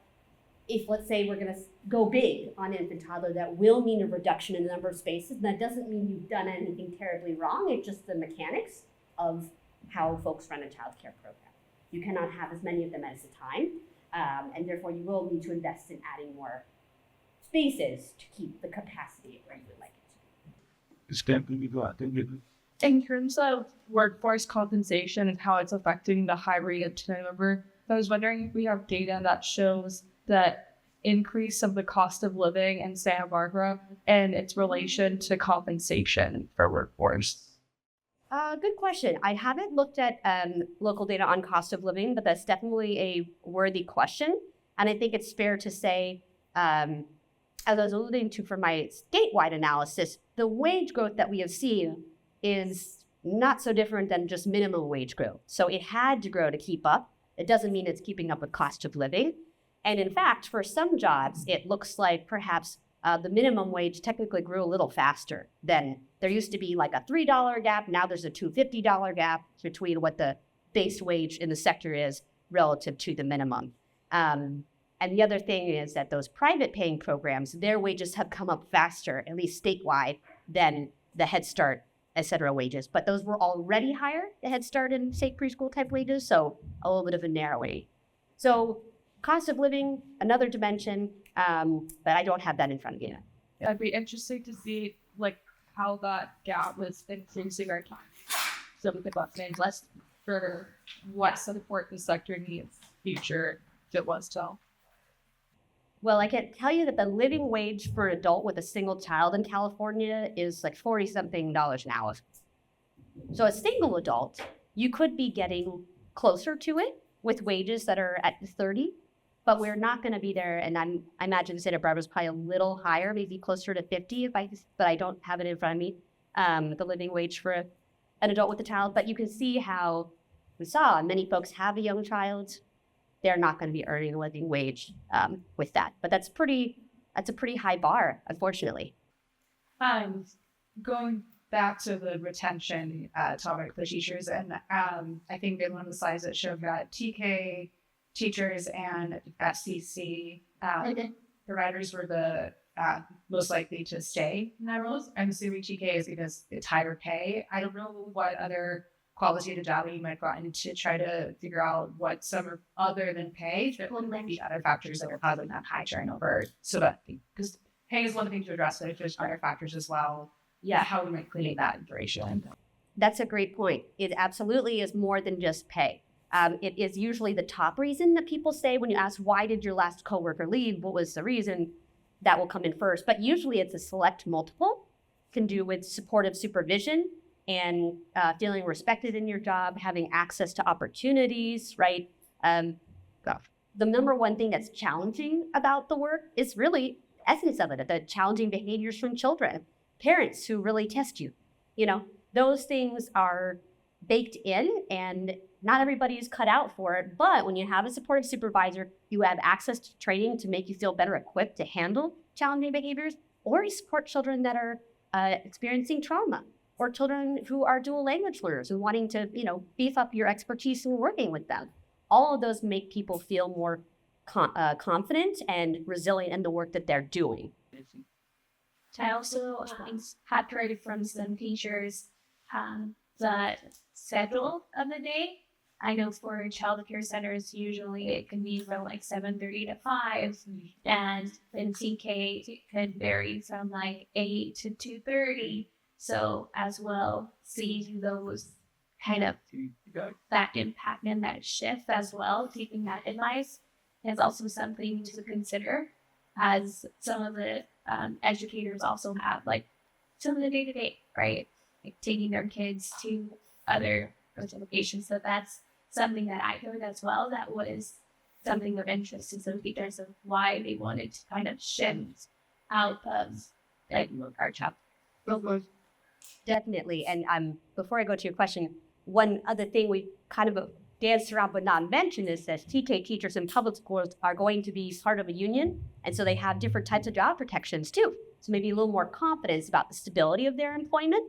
if let's say we're gonna go big on infant toddler, that will mean a reduction in the number of spaces. And that doesn't mean you've done anything terribly wrong. It's just the mechanics of how folks run a childcare program. You cannot have as many of them at a time. And therefore you will need to invest in adding more spaces to keep the capacity where you would like it to be. In terms of workforce compensation and how it's affecting the high rate of turnover, I was wondering if we have data that shows that increase of the cost of living in Santa Barbara and its relation to compensation for workforce. Good question. I haven't looked at local data on cost of living, but that's definitely a worthy question. And I think it's fair to say, as I was alluding to for my statewide analysis, the wage growth that we have seen is not so different than just minimum wage growth. So it had to grow to keep up. It doesn't mean it's keeping up with cost of living. And in fact, for some jobs, it looks like perhaps the minimum wage technically grew a little faster than there used to be like a $3 gap. Now there's a $2.50 gap between what the base wage in the sector is relative to the minimum. And the other thing is that those private paying programs, their wages have come up faster, at least statewide, than the Head Start, et cetera wages. But those were already higher, the Head Start and state preschool type wages, so a little bit of a narrowing. So cost of living, another dimension, but I don't have that in front of me yet. It'd be interesting to see like how that gap was increasing our time. So we could things less for what support the sector needs future if it was to. Well, I can tell you that the living wage for an adult with a single child in California is like $40-something an hour. So a single adult, you could be getting closer to it with wages that are at 30, but we're not going to be there. And I imagine Santa Barbara's probably a little higher, maybe closer to 50, but I don't have it in front of me, the living wage for an adult with a child. But you can see how we saw many folks have a young child. They're not going to be earning a living wage with that. But that's a pretty high bar, unfortunately. Going back to the retention topic for teachers, and I think in one of the slides that showed that TK teachers and SCC providers were the most likely to stay in that role. I'm assuming TK is because it's higher pay. I don't know what other qualitative data you might have gotten to try to figure out what some other than pay, that might be other factors that are causing that high turnover. So that, because pay is one thing to address, but if there's other factors as well, how we might clean that information. That's a great point. It absolutely is more than just pay. It is usually the top reason that people say when you ask, why did your last coworker leave? What was the reason? That will come in first. But usually it's a select multiple, can do with supportive supervision and feeling respected in your job, having access to opportunities, right? The number one thing that's challenging about the work is really the essence of it, the challenging behaviors from children, parents who really test you. You know, those things are baked in and not everybody is cut out for it. But when you have a supportive supervisor, you have access to training to make you feel better equipped to handle challenging behaviors, or you support children that are experiencing trauma, or children who are dual language learners and wanting to, beef up your expertise in working with them. All of those make people feel more confident and resilient in the work that they're doing. I also had heard from some teachers the schedule of the day. I know for childcare centers, usually it can be from like 7:30 to 5, and in TK it can vary from like 8 to 2:30. So as well, seeing those kind of that impact and that shift as well, taking that advice is also something to consider, as some of the educators also have like some of the day-to-day, right? Like taking their kids to other locations. So that's something that I heard as well. That was something of interest to some teachers of why they wanted to kind of shift out of like our job. Definitely. And before I go to your question, one other thing we kind of danced around but not mentioned is that TK teachers in public schools are going to be part of a union. And so they have different types of job protections too. So maybe a little more confidence about the stability of their employment.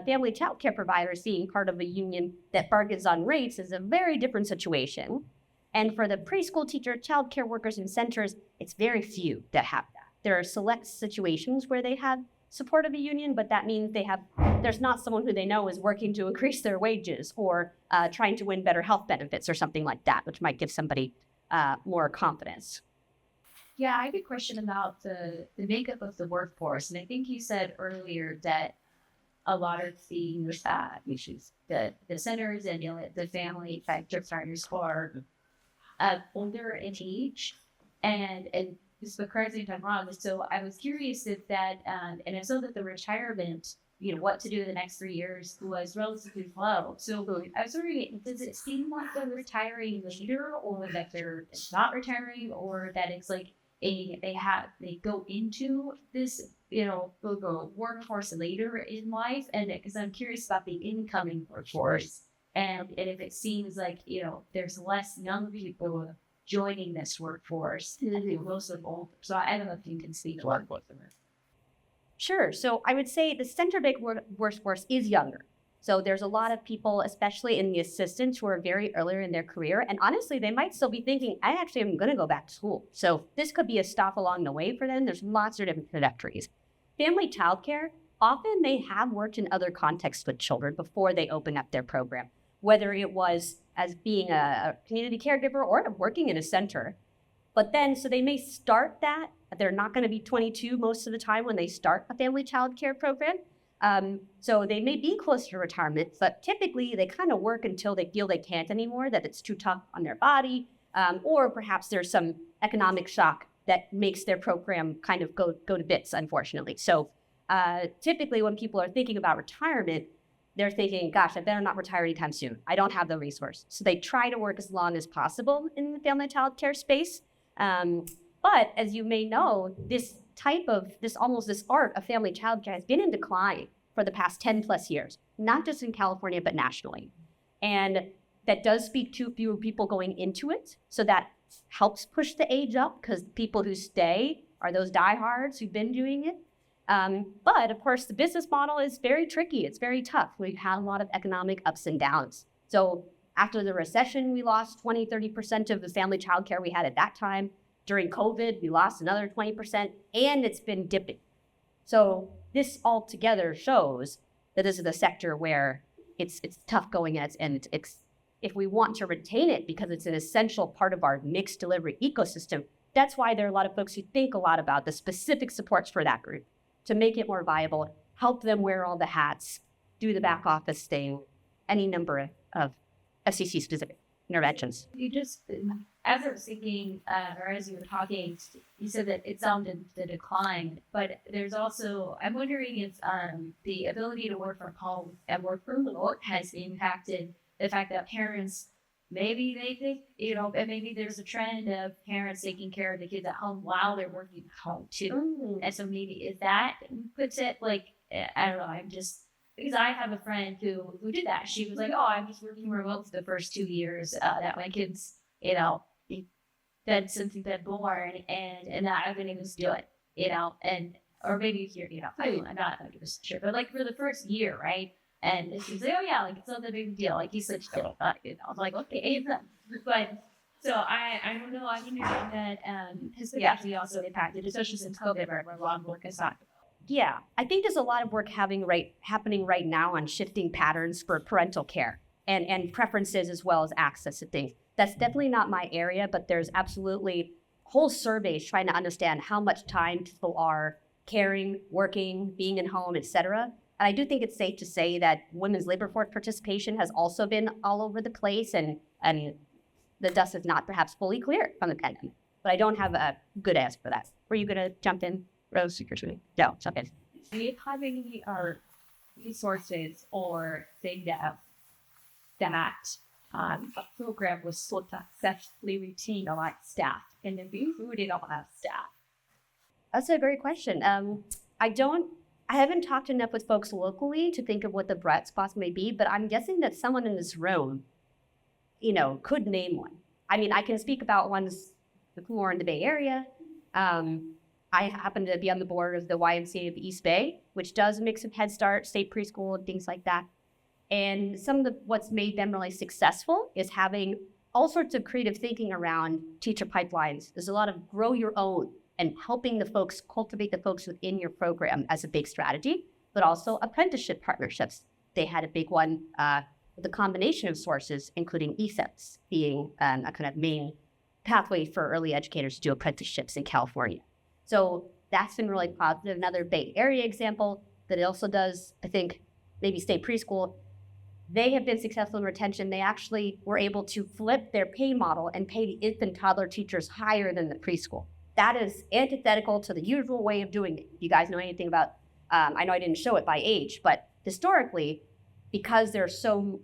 Family child care providers being part of a union that bargains on rates is a very different situation. And for the preschool teacher, child care workers and centers, it's very few that have that. There are select situations where they have support of a union, but that means there's not someone who they know is working to increase their wages or trying to win better health benefits or something like that, which might give somebody more confidence. Yeah, I have a question about the makeup of the workforce. And I think you said earlier that a lot of the issues, the centers and the family partners are older in age, and this is correct me if I'm wrong. So I was curious if that, and I saw that the retirement, what to do in the next 3 years was relatively low. So I was wondering, does it seem like they're retiring later, or that they're not retiring, or that it's like they go into this, workforce later in life? And because I'm curious about the incoming workforce, and if it seems like, there's less young people joining this workforce, most of all. So I don't know if you can speak to workforce. Sure. So I would say the center-based workforce is younger. So there's a lot of people, especially in the assistants, who are very earlier in their career. And honestly, they might still be thinking, I actually am going to go back to school. So this could be a stop along the way for them. There's lots of different trajectories. Family childcare, often they have worked in other contexts with children before they open up their program, whether it was as being a community caregiver or working in a center. But then, so they may start that. They're not going to be 22 most of the time when they start a family child care program. So they may be close to retirement, but typically they kind of work until they feel they can't anymore, that it's too tough on their body, or perhaps there's some economic shock that makes their program kind of go to bits, unfortunately. So typically when people are thinking about retirement, they're thinking, gosh, I better not retire anytime soon. I don't have the resource. So they try to work as long as possible in the family child care space. But as you may know, this art of family child care has been in decline for the past 10 plus years, not just in California, but nationally. And that does speak to fewer people going into it. So that helps push the age up, because people who stay are those diehards who've been doing it. But of course, the business model is very tricky. It's very tough. We've had a lot of economic ups and downs. So after the recession, we lost 20-30% of the family childcare we had at that time. During COVID, we lost another 20%, and it's been dipping. So this all together shows that this is a sector where it's tough going at, and if we want to retain it, because it's an essential part of our mixed delivery ecosystem, that's why there are a lot of folks who think a lot about the specific supports for that group to make it more viable, help them wear all the hats, do the back office thing, any number of FCC-specific interventions. You just, as I was thinking, or as you were talking, you said that it's on the decline, but there's also, I'm wondering if the ability to work from home and work from remote has impacted the fact that parents, maybe they think, and maybe there's a trend of parents taking care of the kids at home while they're working at home too. Mm-hmm. And so maybe if that puts it like, I don't know, because I have a friend who did that. She was like, I'm just working remote for the first 2 years that my kids, since they've been born, and that I've been able to do it, and, or maybe here, I'm not 100% sure, but like for the first year, right? And she's like, it's not that big a deal. Like, he said, I'm like, okay. But So I don't know. I think that history actually also impacted, especially since COVID, where a lot of work is not. Yeah, I think there's a lot of work happening right now on shifting patterns for parental care and preferences as well as access to things. That's definitely not my area, but there's absolutely whole surveys trying to understand how much time people are caring, working, being in home, etc. And I do think it's safe to say that women's labor force participation has also been all over the place, and the dust is not perhaps fully cleared from the pandemic. But I don't have a good answer for that. Were you going to jump in, Rose? No, jump in. Do you have any resources or data that a program was so successfully retained a lot of staff and then recruited a lot of staff? That's a great question. I haven't talked enough with folks locally to think of what the bright spots may be, but I'm guessing that someone in this room, could name one. I mean, I can speak about ones who are in the Bay Area. I happen to be on the board of the YMCA of East Bay, which does a mix of Head Start, state preschool, and things like that. And some of what's made them really successful is having all sorts of creative thinking around teacher pipelines. There's a lot of grow your own and helping the folks cultivate the folks within your program as a big strategy, but also apprenticeship partnerships. They had a big one with a combination of sources, including ESEPs being a kind of main pathway for early educators to do apprenticeships in California. So that's been really positive. Another Bay Area example that it also does, I think, maybe state preschool. They have been successful in retention. They actually were able to flip their pay model and pay the infant toddler teachers higher than the preschool. That is antithetical to the usual way of doing it. If you guys know anything about, I know I didn't show it by age, but historically, because they're so,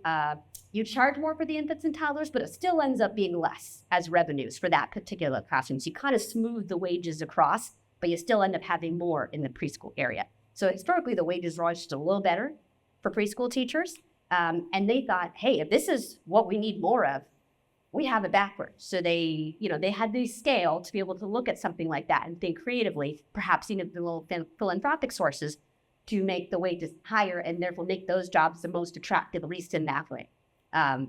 you charge more for the infants and toddlers, but it still ends up being less as revenues for that particular classroom. So you kind of smooth the wages across, but you still end up having more in the preschool area. So historically, the wages are always just a little better for preschool teachers. And they thought, hey, if this is what we need more of, we have it backwards. So they had the scale to be able to look at something like that and think creatively, perhaps the little philanthropic sources to make the wages higher and therefore make those jobs the most attractive, at least in that way.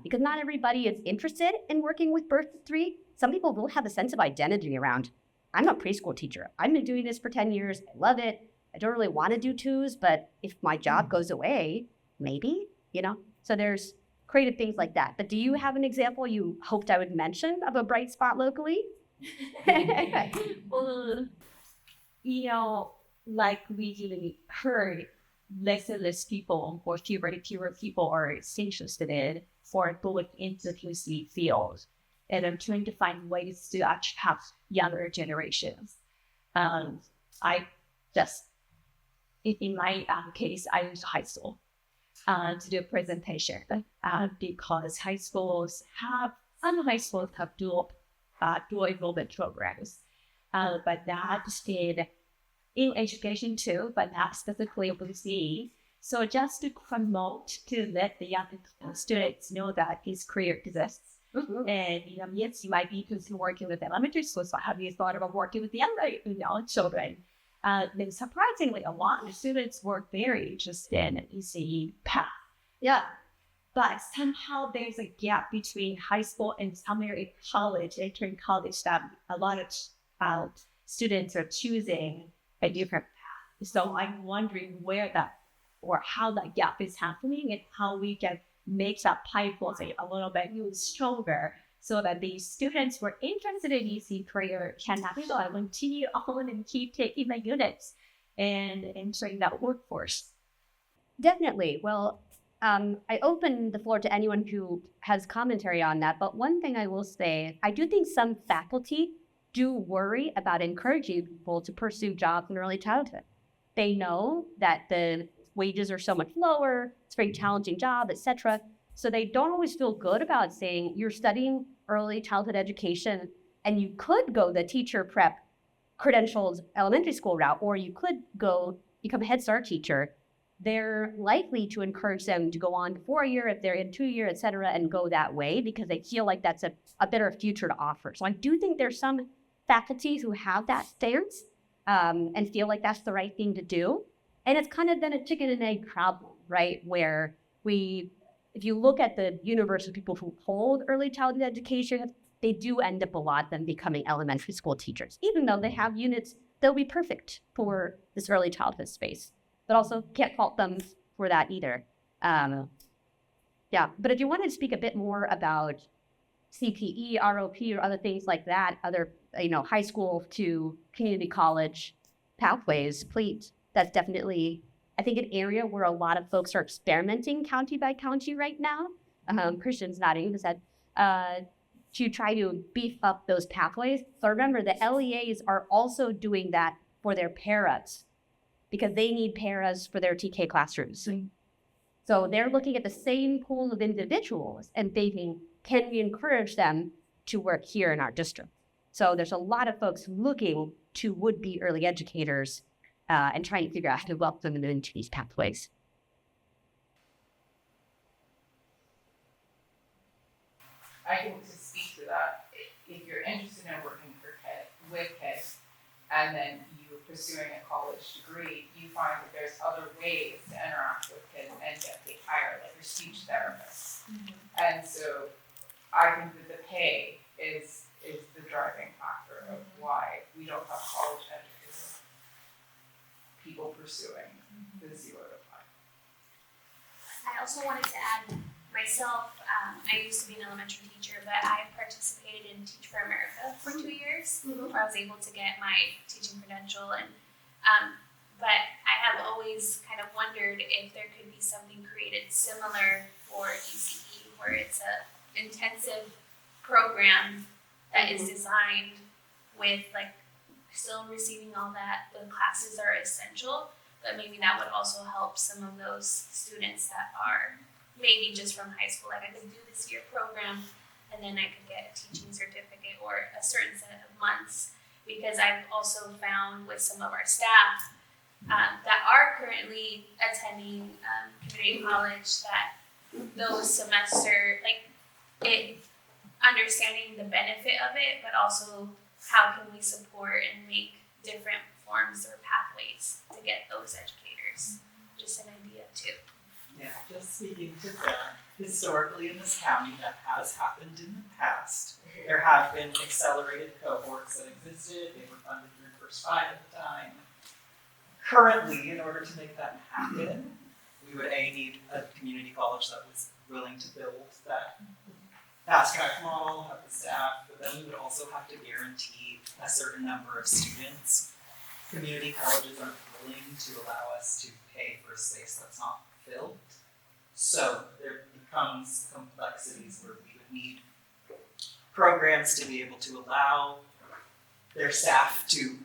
Because not everybody is interested in working with birth to 3. Some people will have a sense of identity around, I'm a preschool teacher. I've been doing this for 10 years. I love it. I don't really want to do 2s, but if my job goes away, maybe, So there's creative things like that. But do you have an example you hoped I would mention of a bright spot locally? Well, like we heard, less and less people, or fewer and fewer people are interested in for going into the QC field. And I'm trying to find ways to actually have younger generations. I just, in my case, I went to high school to do a presentation because some high schools have dual enrollment programs, but that stayed in education too, but not specifically OBC. So just to promote, to let the young students know that this career exists. Mm-hmm. And yes, you might be working with elementary schools, but have you thought about working with the younger children? Then surprisingly, a lot of students were very interested in the ECE path. Yeah. But somehow there's a gap between high school and somewhere in college, entering college, that a lot of students are choosing a different path. So I'm wondering how that gap is happening and how we can make that pipeline a little bit stronger so that these students who are interested in EC career can continue on and keep taking the units and entering that workforce. Definitely. Well, I open the floor to anyone who has commentary on that, but one thing I will say, I do think some faculty do worry about encouraging people to pursue jobs in early childhood. They know that the wages are so much lower, it's a very challenging job, etc. So they don't always feel good about saying you're studying early childhood education and you could go the teacher prep credentialed elementary school route, or you could go become a Head Start teacher. They're likely to encourage them to go on to 4-year if they're in 2-year, et cetera, and go that way because they feel like that's a better future to offer. So I do think there's some faculty who have that stance and feel like that's the right thing to do. And it's kind of been a chicken and egg problem, right? Where if you look at the universe of people who hold early childhood education, they do end up a lot of them becoming elementary school teachers, even though they have units that'll be perfect for this early childhood space. But also can't fault them for that either. Yeah, but if you wanted to speak a bit more about CPE, ROP, or other things like that, other, high school to community college pathways, please. That's definitely, I think, an area where a lot of folks are experimenting county by county right now. Christian's nodding his head, to try to beef up those pathways. So remember, the LEAs are also doing that for their paras, because they need paras for their TK classrooms. So they're looking at the same pool of individuals and thinking, can we encourage them to work here in our district? So there's a lot of folks looking to would-be early educators and trying to figure out how to welcome them into these pathways. I think to speak to that, if you're interested in working with kids, and then you're pursuing a college degree, you find that there's other ways to interact with kids and get paid higher, like your speech therapist. And so I think that the pay is the driving factor of why we don't have college educated people pursuing the 0 to 5. I also wanted to add myself, I used to be an elementary teacher, but I participated in Teach for America for 2 years, where I was able to get my teaching credential. And but I have always kind of wondered if there could be something created similar for ECE, where it's a intensive program that is designed with still receiving all that. The classes are essential, but maybe that would also help some of those students that are maybe just from high school. Like, I could do this year program and then I could get a teaching certificate or a certain set of months, because I've also found with some of our staff that are currently attending community college that those semester, understanding the benefit of it, but also how can we support and make different forms or pathways to get those educators. Just an idea too. Yeah, just speaking to that, historically in this county, that has happened in the past. There have been accelerated cohorts that existed, they were funded through First Five at the time. Currently, in order to make that happen, we would need a community college that was willing to build that fast track model, have the staff, but then we would also have to guarantee a certain number of students. Community colleges aren't willing to allow us to pay for a space that's not filled. So there becomes complexities where we would need programs to be able to allow their staff to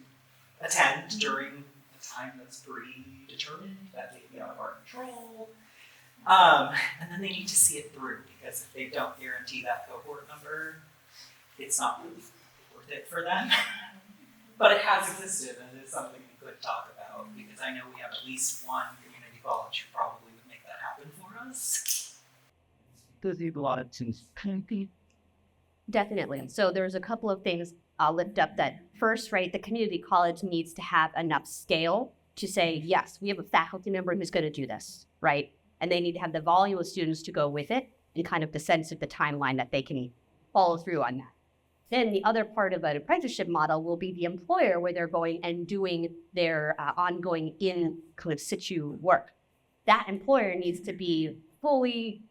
attend during a time that's predetermined, that may be out of our control. And then they need to see it through, because if they don't guarantee that cohort number, it's not really worth it for them. But it has existed, and it's something we could talk about, because I know we have at least one community college who probably would make that happen for us. Definitely. So there's a couple of things I'll lift up. That first, right, the community college needs to have enough scale to say, yes, we have a faculty member who's going to do this, right? And they need to have the volume of students to go with it, and kind of the sense of the timeline that they can follow through on that. Then the other part of an apprenticeship model will be the employer, where they're going and doing their ongoing in kind of situ work. That employer needs to be fully,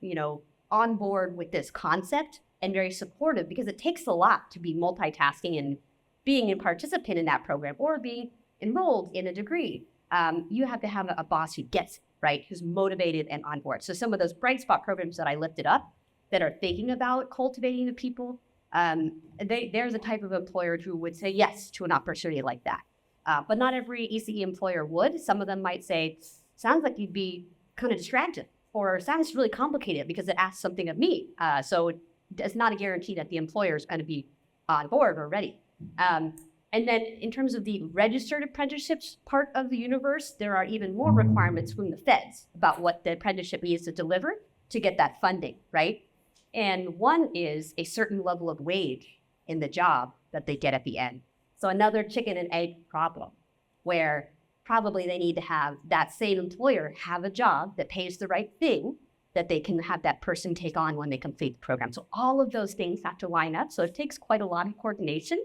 on board with this concept and very supportive, because it takes a lot to be multitasking and being a participant in that program or being enrolled in a degree. You have to have a boss who gets it, right? Who's motivated and on board. So some of those bright spot programs that I lifted up that are thinking about cultivating the people, there's a type of employer who would say yes to an opportunity like that. But not every ECE employer would. Some of them might say, sounds like you'd be kind of distracted, or sounds really complicated because it asks something of me. So it's not a guarantee that the employer is going to be on board or ready. And then in terms of the registered apprenticeships part of the universe, there are even more requirements from the feds about what the apprenticeship needs to deliver to get that funding, right? And one is a certain level of wage in the job that they get at the end. So another chicken and egg problem, where probably they need to have that same employer have a job that pays the right thing, that they can have that person take on when they complete the program. So all of those things have to line up. So it takes quite a lot of coordination,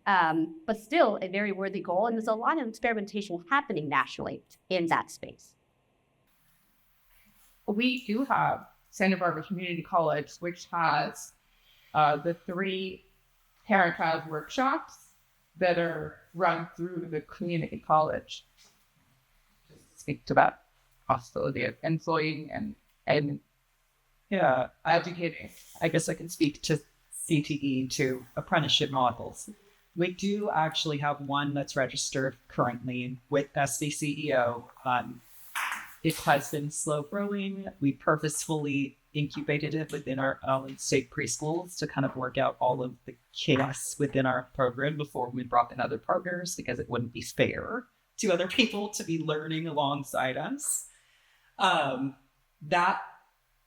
but still a very worthy goal. And there's a lot of experimentation happening nationally in that space. We do have Santa Barbara Community College, which has the 3 parent-child workshops that are run through the community college. Just to speak to that possibility of employing and Yeah, educating. I guess I can speak to CTE, to apprenticeship models. We do actually have one that's registered currently with SCCEO. It has been slow growing. We purposefully incubated it within our own state preschools to kind of work out all of the chaos within our program before we brought in other partners, because it wouldn't be fair to other people to be learning alongside us. That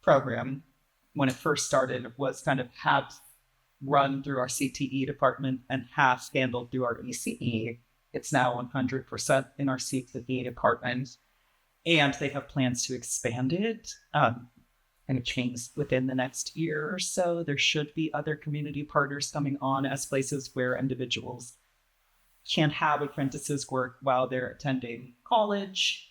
program, when it first started, was kind of half run through our CTE department and half handled through our ECE. It's now 100% in our CTE department, and they have plans to expand it and change within the next year or so. There should be other community partners coming on as places where individuals can have apprentices work while they're attending college.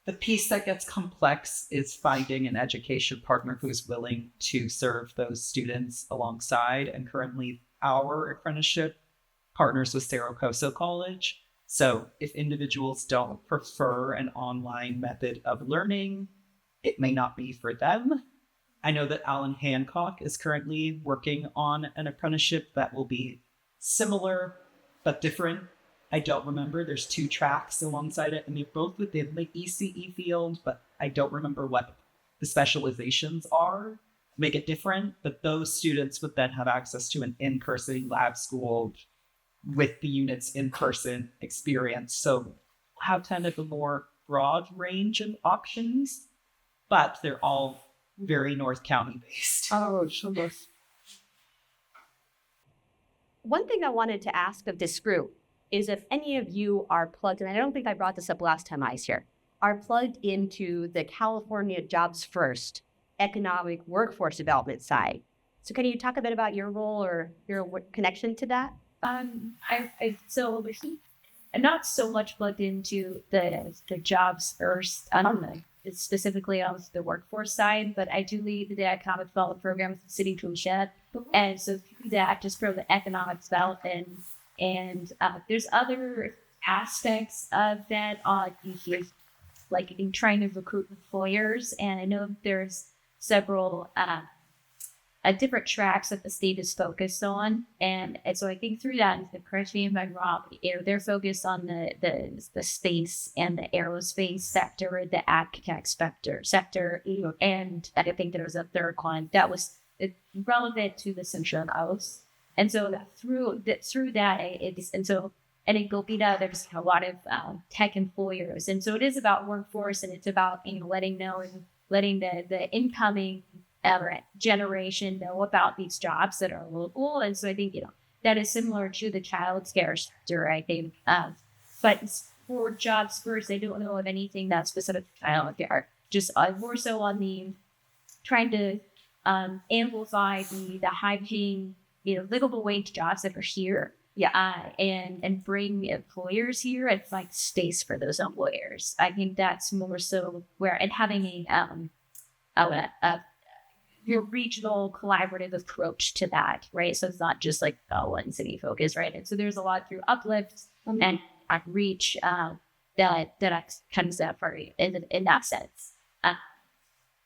The piece that gets complex is finding an education partner who's willing to serve those students alongside. And currently, our apprenticeship partners with Cerro Coso College. So if individuals don't prefer an online method of learning, it may not be for them. I know that Alan Hancock is currently working on an apprenticeship that will be similar but different. I don't remember. There's 2 tracks alongside it, and they're both within the ECE field, but I don't remember what the specializations are. Make it different, but those students would then have access to an in-person lab school with the unit's in-person experience. So have kind of a more broad range of options, but they're all very North County based. Oh, sure. One thing I wanted to ask of this group is if any of you are plugged, and I don't think I brought this up last time I was here, are plugged into the California Jobs First economic workforce development side. So can you talk a bit about your role or your connection to that? I'm not so much plugged into the jobs first, specifically on the workforce side, but I do lead the economic development program with the city of Touchette. And so through that, just for the economic development, and there's other aspects of that like in trying to recruit employers. And I know there's several different tracks that the state is focused on, and so I think through that, correct me if I'm wrong, they're focused on the space and the aerospace sector, the agtech sector, and I think there was a third one that was relevant to the Central Coast, and so through that, and in Gopina, there's a lot of tech employers, and so it is about workforce, and it's about letting the incoming generation know about these jobs that are local. And so I think, that is similar to the childcare sector, I think. But for jobs first, I don't know of anything that's specific to childcare. Just more so on the trying to amplify the high-paying, livable wage jobs that are here. Yeah. And bring employers here and find space for those employers. I think that's more so where, and having your regional collaborative approach to that, right? So it's not just like one city focus, right? And so there's a lot through Uplift and Reach that comes out for in that sense.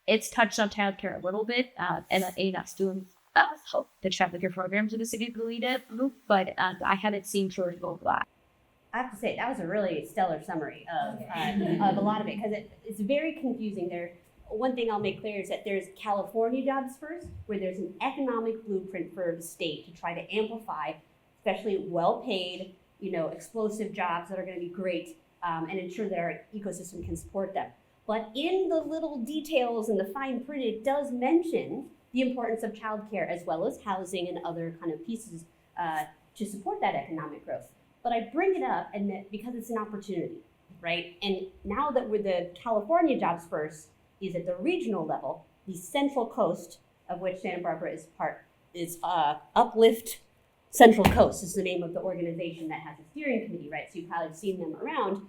It's touched on childcare a little bit, and that's doing the childcare programs in the city of Goleta, but I haven't seen George go black. I have to say, that was a really stellar summary of a lot of it, because it's very confusing there. One thing I'll make clear is that there's California Jobs First, where there's an economic blueprint for the state to try to amplify, especially well-paid, explosive jobs that are going to be great, and ensure that our ecosystem can support them. But in the little details and the fine print, it does mention the importance of childcare as well as housing and other kind of pieces to support that economic growth. But I bring it up because it's an opportunity, right? And now that we're the California Jobs First, is at the regional level, the Central Coast, of which Santa Barbara is part, is Uplift Central Coast is the name of the organization that has a steering committee, right? So you've probably seen them around.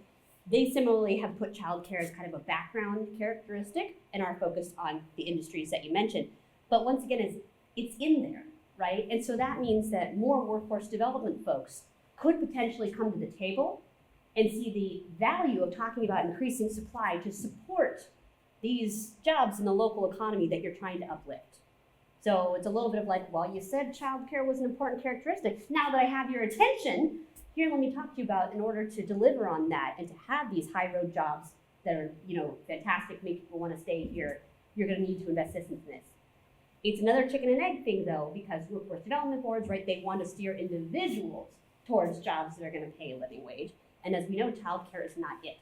They similarly have put childcare as kind of a background characteristic and are focused on the industries that you mentioned. But once again, it's in there, right? And so that means that more workforce development folks could potentially come to the table and see the value of talking about increasing supply to support these jobs in the local economy that you're trying to uplift. So it's a little bit of like, well, you said childcare was an important characteristic. Now that I have your attention, here, let me talk to you about in order to deliver on that and to have these high road jobs that are, fantastic, make people want to stay here, you're going to need to invest this into this. It's another chicken and egg thing though, because workforce development boards, right, they want to steer individuals towards jobs that are going to pay a living wage. And as we know, childcare is not it.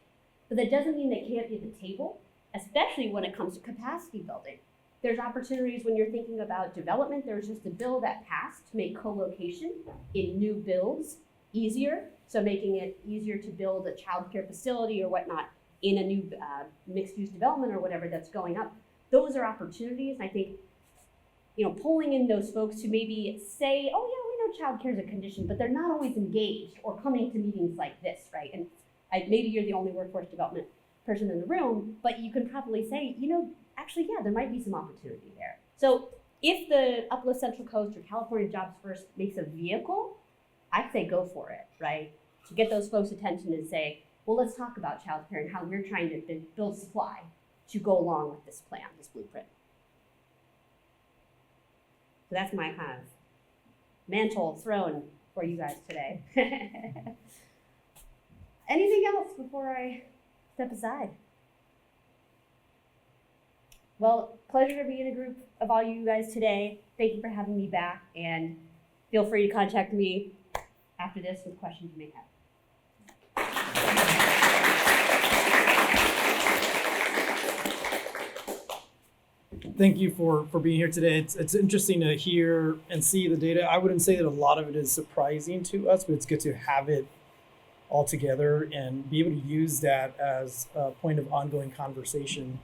But that doesn't mean they can't be at the table, especially when it comes to capacity building. There's opportunities when you're thinking about development. There's just a bill that passed to make co-location in new builds easier. So making it easier to build a childcare facility or whatnot in a new mixed-use development or whatever that's going up. Those are opportunities. And I think, pulling in those folks who maybe say, oh yeah, we know childcare is a condition, but they're not always engaged or coming to meetings like this, right? And maybe you're the only workforce development person in the room, but you can probably say, actually, yeah, there might be some opportunity there. So if the Uplift Central Coast or California Jobs First makes a vehicle, I'd say go for it, right? To get those folks' attention and say, well, let's talk about childcare and how we're trying to build supply to go along with this plan, this blueprint. So that's my kind of mantle thrown for you guys today. Anything else before I step aside? Well, pleasure to be in a group of all you guys today. Thank you for having me back, and feel free to contact me after this with questions you may have. Thank you for being here today. It's interesting to hear and see the data. I wouldn't say that a lot of it is surprising to us, but it's good to have it all together and be able to use that as a point of ongoing conversation.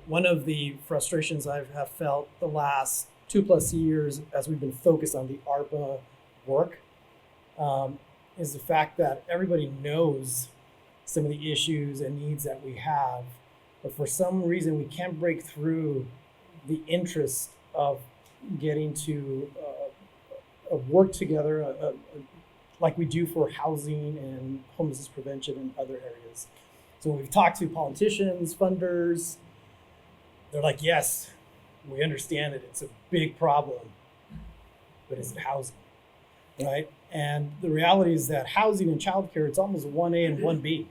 One of the frustrations I have felt the last 2+ years as we've been focused on the ARPA work is the fact that everybody knows some of the issues and needs that we have, but for some reason we can't break through the interest of getting to work together like we do for housing and homelessness prevention and other areas. So when we've talked to politicians, funders, they're like, yes, we understand it. It's a big problem, but is it housing, right? And the reality is that housing and childcare, it's almost 1A and 1B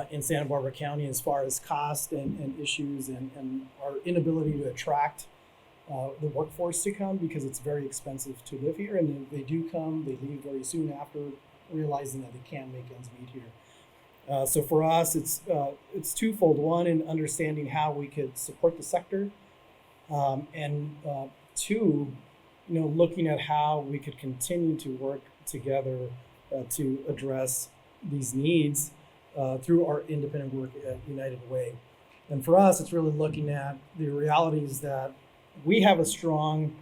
in Santa Barbara County as far as cost and issues and our inability to attract the workforce to come because it's very expensive to live here. And if they do come, they leave very soon after realizing that they can't make ends meet here. So for us, it's twofold. One, in understanding how we could support the sector, and two, looking at how we could continue to work together to address these needs through our independent work at United Way. And for us, it's really looking at the realities that we have a strong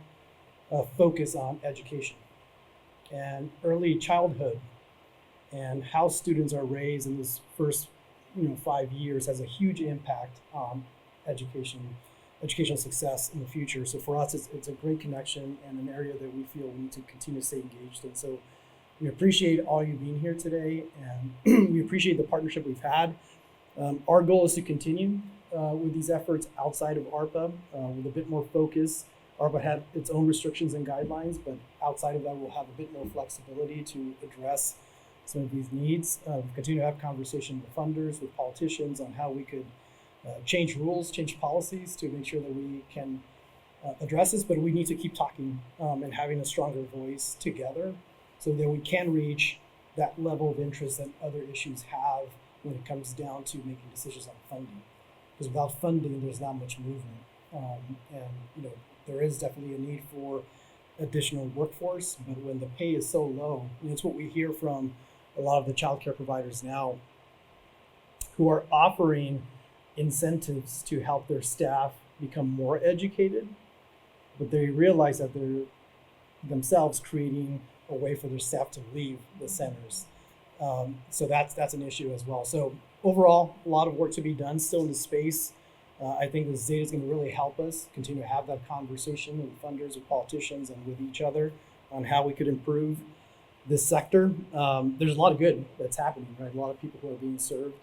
focus on education and early childhood. And how students are raised in this first, 5 years has a huge impact on educational success in the future. So for us, it's a great connection and an area that we feel we need to continue to stay engaged in. So we appreciate all you being here today, and we appreciate the partnership we've had. Our goal is to continue with these efforts outside of ARPA with a bit more focus. ARPA had its own restrictions and guidelines, but outside of that, we'll have a bit more flexibility to address some of these needs. Continue to have conversation with funders, with politicians on how we could change rules, change policies to make sure that we can address this, but we need to keep talking and having a stronger voice together so that we can reach that level of interest that other issues have when it comes down to making decisions on funding. Because without funding, there's not much movement. And there is definitely a need for additional workforce, but when the pay is so low, and it's what we hear from a lot of the childcare providers now who are offering incentives to help their staff become more educated, but they realize that they're themselves creating a way for their staff to leave the centers. So that's an issue as well. So overall, a lot of work to be done still in the space. I think this data is going to really help us continue to have that conversation with funders, with politicians, and with each other on how we could improve this sector. There's a lot of good that's happening, right? A lot of people who are being served,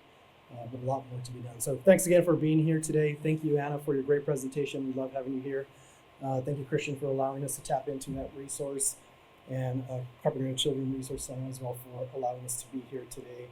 but a lot more to be done. So thanks again for being here today. Thank you, Anna, for your great presentation. We love having you here. Thank you, Christian, for allowing us to tap into that resource, and Carpinteria Children's Resource Center as well for allowing us to be here today